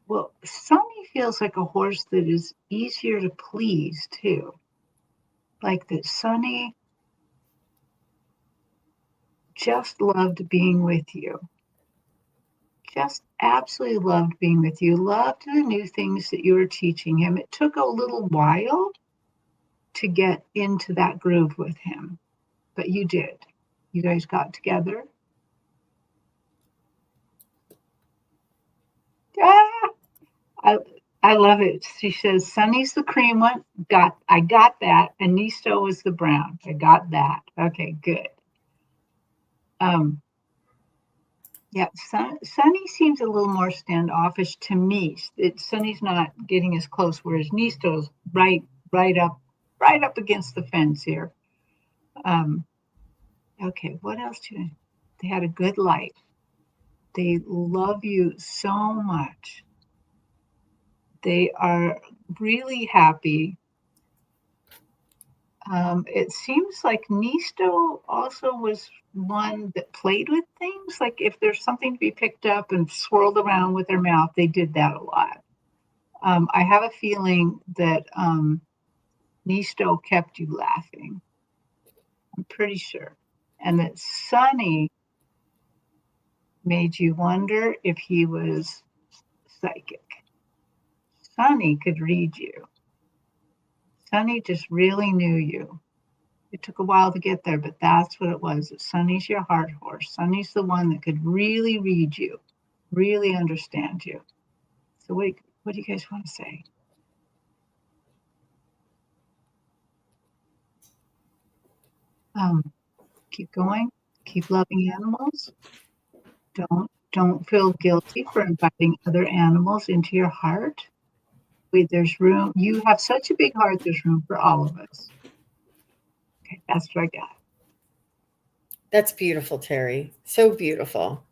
well, Sunny feels like a horse that is easier to please too. Like that Sunny just loved being with you. Just absolutely loved being with you. Loved the new things that you were teaching him. It took a little while to get into that groove with him, but you did. You guys got together. Ah, I I love it. She says, "Sunny's the cream one. I got that, and Nisto was the brown. I got that. Okay, good. Um, Yeah, Sunny seems a little more standoffish to me. Sunny's not getting as close, whereas Nisto's right up, right up against the fence here. Um, okay, what else do you? They had a good life. They love you so much. They are really happy. It seems like Nisto also was one that played with things. Like if there's something to be picked up and swirled around with their mouth, they did that a lot. I have a feeling that Nisto kept you laughing. I'm pretty sure. And that Sunny made you wonder if he was psychic. Sunny could read you. Sunny just really knew you. It took a while to get there, but that's what it was. Sunny's your heart horse. Sunny's the one that could really read you, really understand you. So what do you guys want to say? Um, keep going. Keep loving animals. Don't feel guilty for inviting other animals into your heart. Wait, there's room. You have such a big heart. There's room for all of us. Okay, that's what I got. That's beautiful, Terry. So beautiful.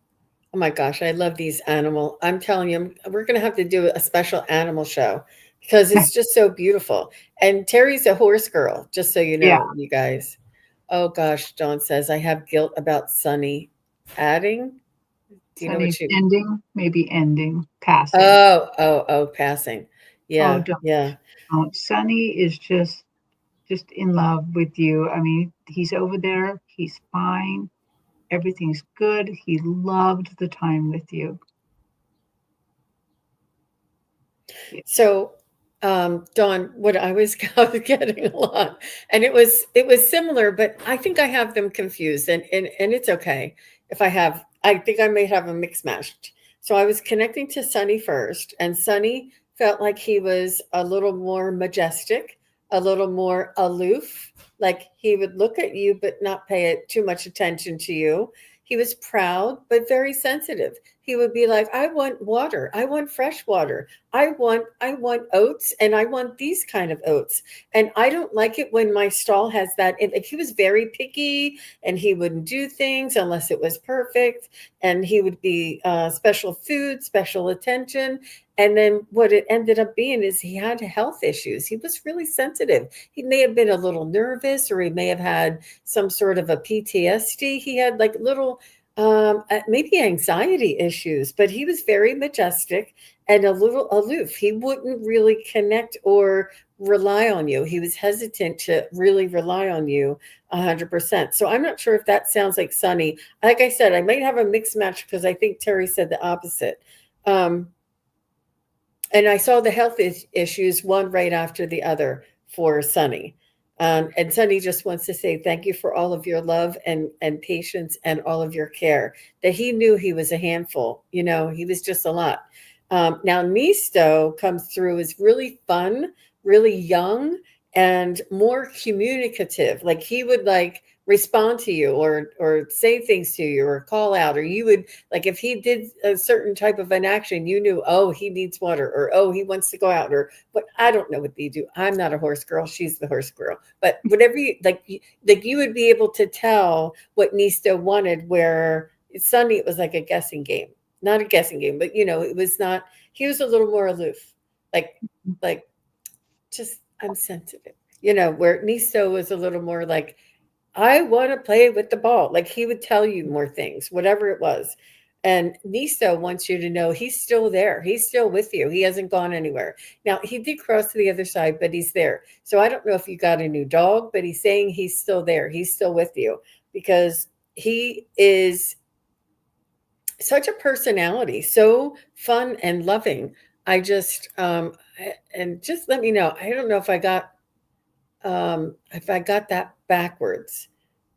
Oh my gosh, I love these animal. I'm telling you, we're going to have to do a special animal show because it's just so beautiful. And Terry's a horse girl, just so you Yeah, know, you guys. Oh gosh, Dawn says, I have guilt about Sunny adding. Do you know what Sunny's she? ending, maybe ending, passing. Oh, passing. Oh, Yeah, yeah. don't. Sunny is just in love with you. I mean, he's over there. He's fine. Everything's good. He loved the time with you. Yeah. So, Dawn, what I was I was getting a lot, and it was similar, but I think I have them confused, and it's okay if I have. I think I may have a mix matched. So I was connecting to Sunny first, and Sunny felt like he was a little more majestic, a little more aloof, like he would look at you but not pay it too much attention to you. He was proud but very sensitive. He would be like, I want water. I want fresh water. I want oats, and I want these kind of oats. And I don't like it when my stall has that. Like he was very picky, and he wouldn't do things unless it was perfect. And he would be special food, special attention. And then what it ended up being is he had health issues. He was really sensitive. He may have been a little nervous, or he may have had some sort of a PTSD. He had like little maybe anxiety issues, but he was very majestic and a little aloof. He wouldn't really connect or rely on you. He was hesitant to really rely on you 100%. So I'm not sure if that sounds like Sunny. Like I said, I might have a mixed match because I think Terry said the opposite. Um, and I saw the health issues one right after the other for Sunny. And Sunny just wants to say thank you for all of your love and patience and all of your care. That he knew he was a handful. You know, he was just a lot. Now, Nisto comes through as really fun, really young, and more communicative. Like he would like respond to you or say things to you or call out, or you would like if he did a certain type of an action, you knew, oh, he needs water, or oh, he wants to go out, or but I don't know what they do. I'm not a horse girl. She's the horse girl. But whatever you like you would be able to tell what Nisto wanted, where Sunday it was like a guessing game. Not a guessing game, but it was not he was a little more aloof. Like just I'm sensitive. Where Nisto was a little more like I want to play with the ball. Like he would tell you more things, whatever it was. And Niso wants you to know he's still there. He's still with you. He hasn't gone anywhere. Now, he did cross to the other side, but he's there. So I don't know if you got a new dog, but he's saying he's still there. He's still with you because he is such a personality, so fun and loving. And just let me know. I don't know if I got that backwards,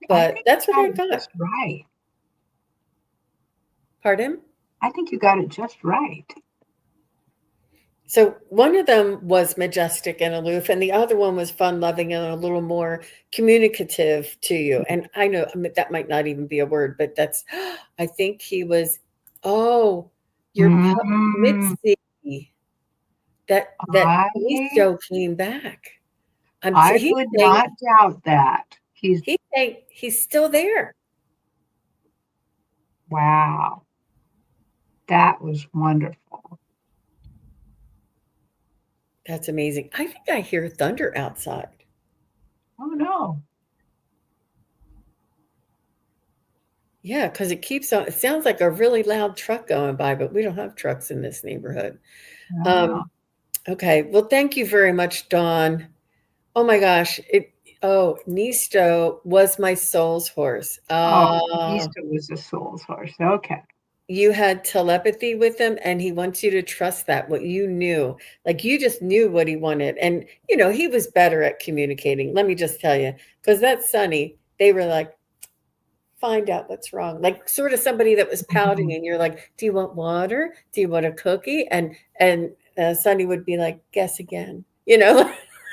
I but think that's you what got I it got. just right. Pardon? I think you got it just right. So one of them was majestic and aloof, and the other one was fun loving and a little more communicative to you. And I know, I mean, that might not even be a word, but I think he was Oh, your pup Mm, Mitzi, that I Misto came back. I He's would saying not doubt that. he's still there. Wow, that was wonderful. That's amazing. I think I hear thunder outside. Oh no. Yeah, because it keeps on. It sounds like a really loud truck going by, but we don't have trucks in this neighborhood. Oh, Um, okay. Well, thank you very much, Dawn. Oh my gosh. Nisto was my soul's horse. oh, Easter was a soul's horse. Okay. You had telepathy with him, and he wants you to trust that what you knew. Like you just knew what he wanted. And he was better at communicating. Let me just tell you, because that's Sunny. They were like, find out what's wrong. Like sort of somebody that was pouting, Mhm. and you're like, "Do you want water? Do you want a cookie?" And Sonny would be like, "Guess again."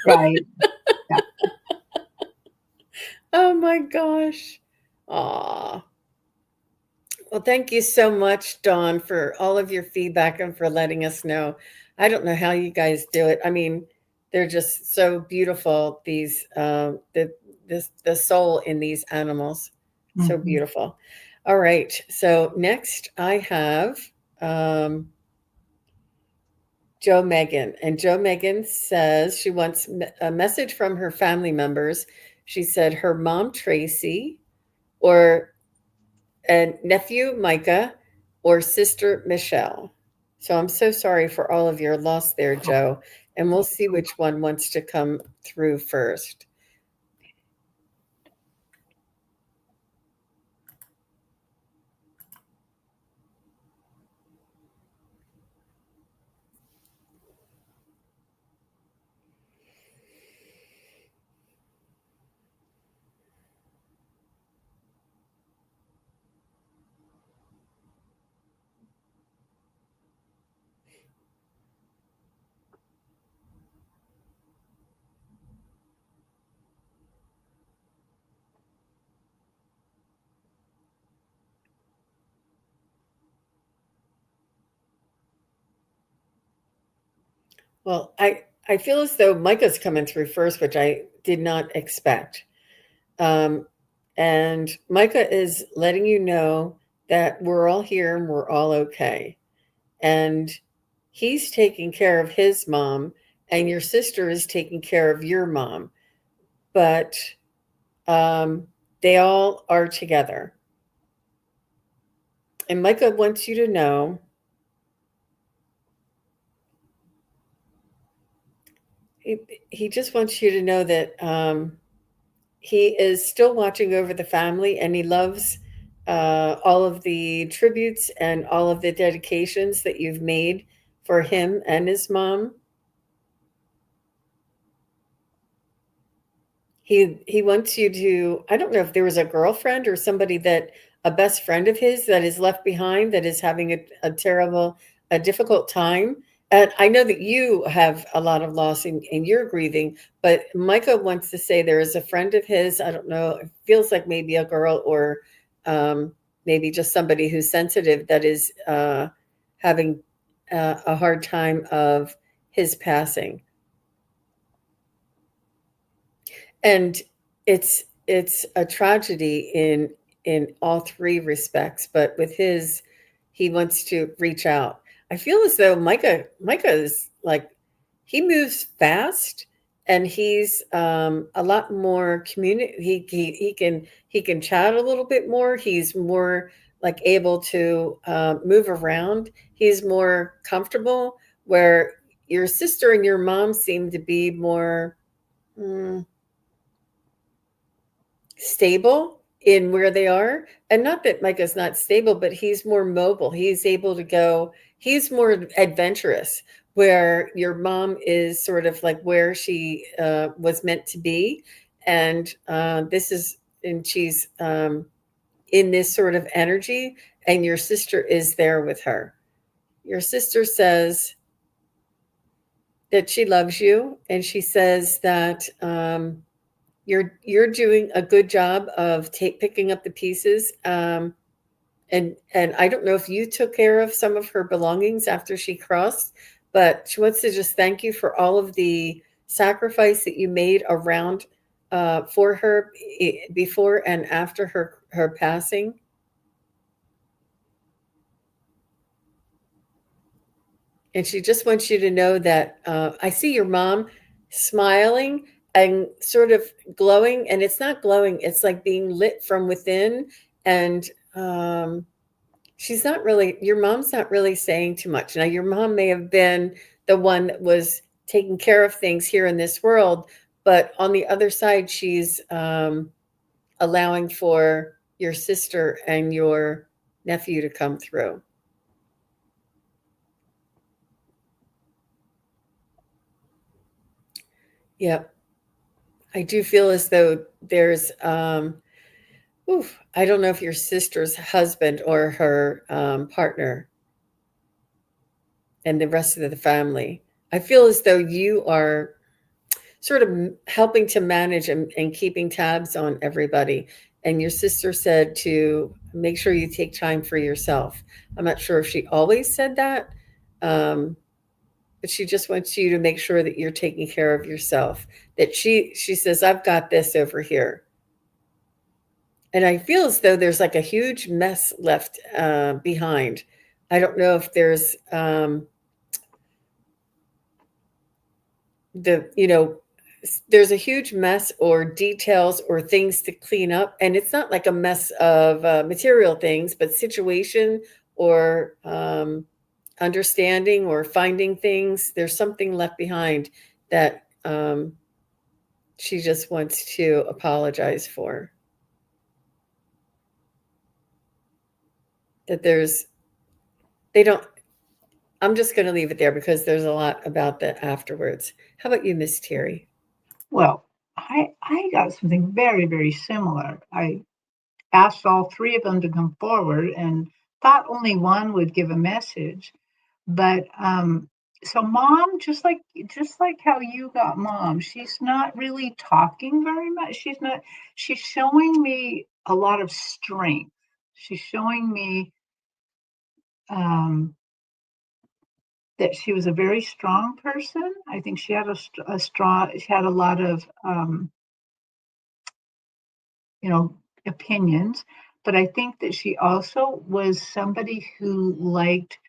Right. Yeah. Oh my gosh. Aw. Well, thank you so much, Dawn, for all of your feedback and for letting us know. I don't know how you guys do it. I mean, they're just so beautiful. The soul in these animals, so Mhm. beautiful. All right. So next, I have um, Joe Megan, and Joe Megan says she wants a message from her family members. She said her mom Tracy, or and nephew Micah, or sister Michelle. So I'm so sorry for all of your loss there, Oh, Joe. And we'll thank see you. which one wants to come through first. Well, I feel as though Micah's coming through first, which I did not expect. Um, and Micah is letting you know that we're all here and we're all okay. And he's taking care of his mom, and your sister is taking care of your mom. But um, they all are together. And Micah wants you to know, he, he just wants you to know that he is still watching over the family, and he loves all of the tributes and all of the dedications that you've made for him and his mom. He wants you to, I don't know if there was a girlfriend or somebody, that a best friend of his that is left behind, that is having a difficult time. And I know that you have a lot of loss in your grieving, but Micah wants to say there is a friend of his. I don't know, it feels like maybe a girl, or um, maybe just somebody who's sensitive, that is having a hard time of his passing. And it's a tragedy in all three respects, but with his, he wants to reach out. I feel as though Micah is like, he moves fast, and he's a lot more he can chat a little bit more. He's more like able to move around. He's more comfortable, where your sister and your mom seem to be more mm, stable in where they are. And not that Micah's not stable, but he's more mobile. He's able to go, he's more adventurous, where your mom is sort of like where she was meant to be. And she's in this sort of energy, and your sister is there with her. Your sister says that she loves you, and she says that you're doing a good job of picking up the pieces, And I don't know if you took care of some of her belongings after she crossed, but she wants to just thank you for all of the sacrifice that you made around for her before and after her passing. And she just wants you to know that I see your mom smiling and sort of glowing, and it's not glowing, it's like being lit from within. And she's not really, your mom's not really saying too much. Now, your mom may have been the one that was taking care of things here in this world, but on the other side, she's allowing for your sister and your nephew to come through. Yeah, I do feel as though there's, oof, I don't know if your sister's husband or her partner and the rest of the family. I feel as though you are sort of helping to manage and keeping tabs on everybody. And your sister said to make sure you take time for yourself. I'm not sure if she always said that, um, but she just wants you to make sure that you're taking care of yourself. That she says, I've got this over here. And I feel as though there's like a huge mess left behind. I don't know if there's there's a huge mess or details or things to clean up, and it's not like a mess of material things, but situation or understanding or finding things. There's something left behind that she just wants to apologize for. That there's they don't I'm just going to leave it there because there's a lot about that afterwards. How about you, Miss Terry? Well, I got something very, very similar. I asked all three of them to come forward and thought only one would give a message. But so mom, just like how you got mom, she's not really talking very much. She's showing me a lot of strength. She's showing me um, that she was a very strong person. I think she had a strong, she had a lot of you know, opinions, but I think that she also was somebody who liked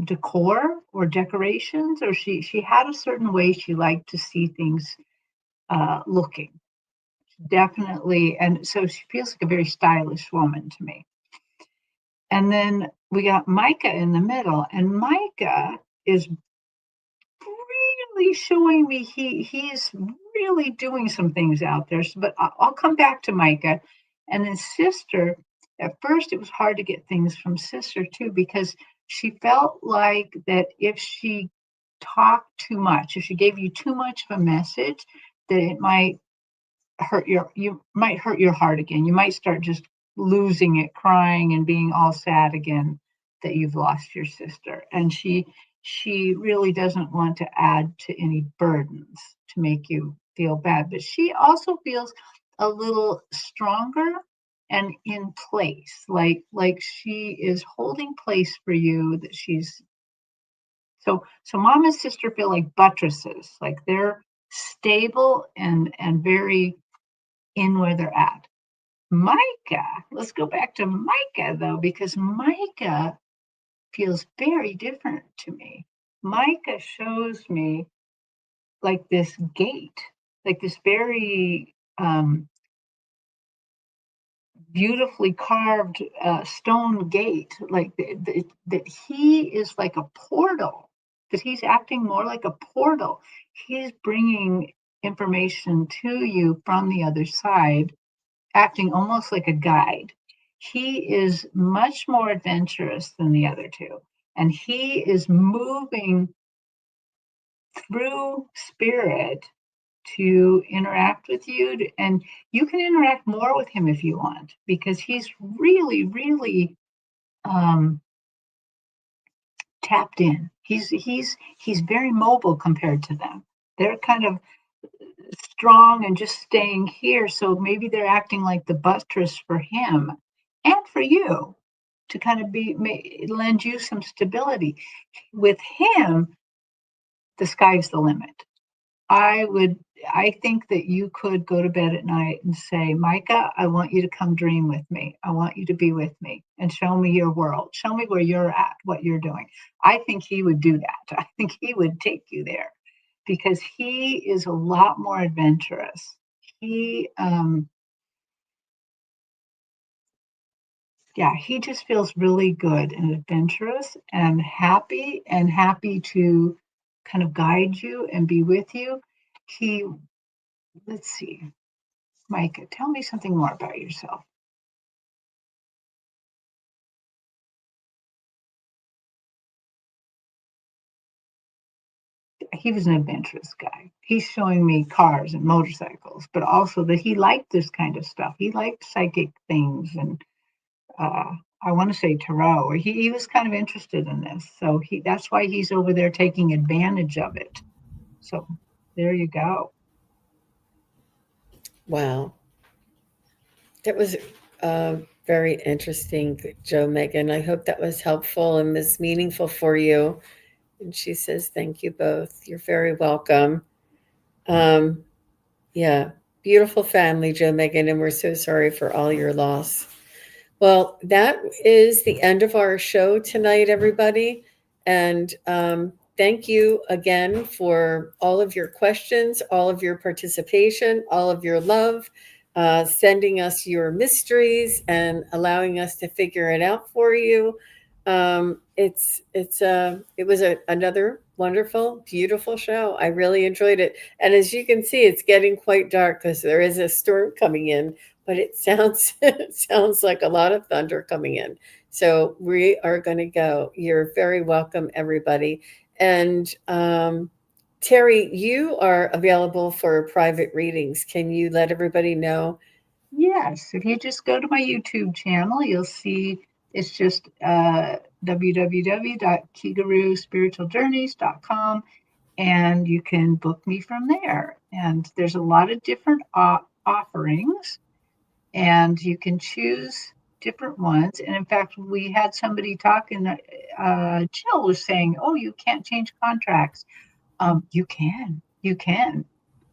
decor or decorations, or she had a certain way she liked to see things looking. Definitely, and so she feels like a very stylish woman to me. And then we got Micah in the middle, and Micah is really showing me he's really doing some things out there. So, but I'll come back to Micah, and then sister. At first, it was hard to get things from sister too because she felt like that if she talked too much, if she gave you too much of a message, that it might you might hurt your heart again. You might start just losing it, crying and being all sad again that you've lost your sister. And she really doesn't want to add to any burdens to make you feel bad. But she also feels a little stronger and in place, like she is holding place for you, that she's so mom and sister feel like buttresses, like they're stable and very in where they're at. Micah, let's go back to Micah though, because Micah feels very different to me. Micah shows me like this gate, like this very beautifully carved stone gate, like that he is like a portal, that he's acting more like a portal. He's bringing information to you from the other side, acting almost like a guide. He is much more adventurous than the other two, and he is moving through spirit to interact with you. And you can interact more with him if you want, because he's really, really um, tapped in. He's very mobile compared to them. They're kind of strong and just staying here. So maybe they're acting like the buttress for him. and for you to kind of lend you some stability. With him, the sky's the limit. I would I think that you could go to bed at night and say, "Micah, I want you to come dream with me. I want you to be with me and show me your world. Show me where you're at, what you're doing." I think he would do that. I think he would take you there because he is a lot more adventurous. He Yeah, he just feels really good and adventurous and happy to kind of guide you and be with you. He Let's see. Micah, tell me something more about yourself. He was an adventurous guy. He's showing me cars and motorcycles, but also that he liked this kind of stuff. He liked psychic things and uh, I want to say tarot. He was kind of interested in this, so that's why he's over there taking advantage of it. So there you go. Wow. That was very interesting, Joe Megan. I hope that was helpful and was meaningful for you. And she says, thank you both. You're very welcome. Um, yeah, beautiful family, Joe Megan, and we're so sorry for all your loss. Well, that is the end of our show tonight, everybody. And thank you again for all of your questions, all of your participation, all of your love, sending us your mysteries and allowing us to figure it out for you. It was another wonderful, beautiful show. I really enjoyed it. And as you can see, it's getting quite dark because there is a storm coming in, but it sounds it sounds like a lot of thunder coming in. So we are going to go. You're very welcome, everybody. And Terry, you are available for private readings. Can you let everybody know? Yes, if you just go to my YouTube channel, you'll see it's just www.kigaruspiritualjourneys.com, and you can book me from there. And there's a lot of different offerings, and you can choose different ones. And in fact, we had somebody talking. Jill was saying, "Oh, you can't change contracts." You can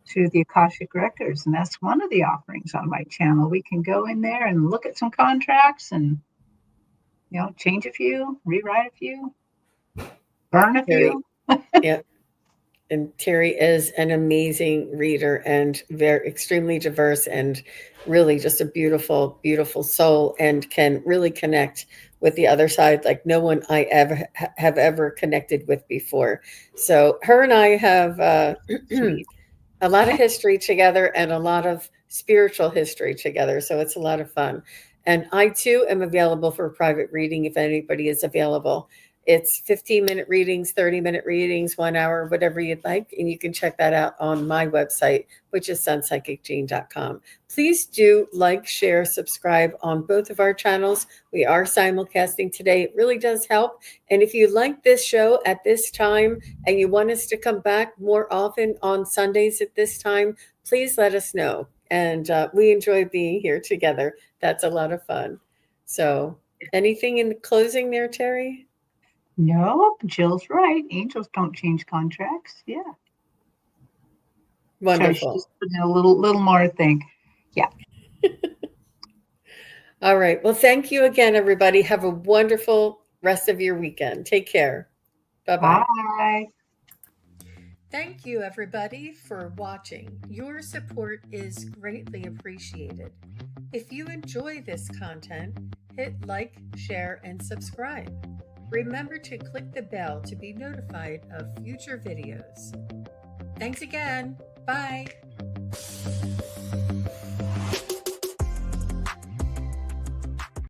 through the Akashic Records, and that's one of the offerings on my channel. We can go in there and look at some contracts and change a few, rewrite a few, burn a Terry, few. yeah. And Terry is an amazing reader and very extremely diverse and really just a beautiful, beautiful soul and can really connect with the other side like no one I ever have ever connected with before. So her and I have Sweet. a lot of history together and a lot of spiritual history together. So it's a lot of fun. And I too am available for private reading if anybody is available. It's 15-minute readings, 30-minute readings, 1 hour, whatever you'd like. And you can check that out on my website, which is sunpsychicjane.com. Please do like, share, subscribe on both of our channels. We are simulcasting today. It really does help. And if you like this show at this time and you want us to come back more often on Sundays at this time, please let us know. And we enjoy being here together. That's a lot of fun. So, anything in the closing there, Terry? No, Jill's right. Angels don't change contracts. Yeah. Sorry, she Wonderful. just put in a little more thing. Yeah. All right. Well, thank you again, everybody. Have a wonderful rest of your weekend. Take care. Bye bye. Bye. Thank you, everybody, for watching. Your support is greatly appreciated. If you enjoy this content, hit like, share, and subscribe. Remember to click the bell to be notified of future videos. Thanks again. Bye.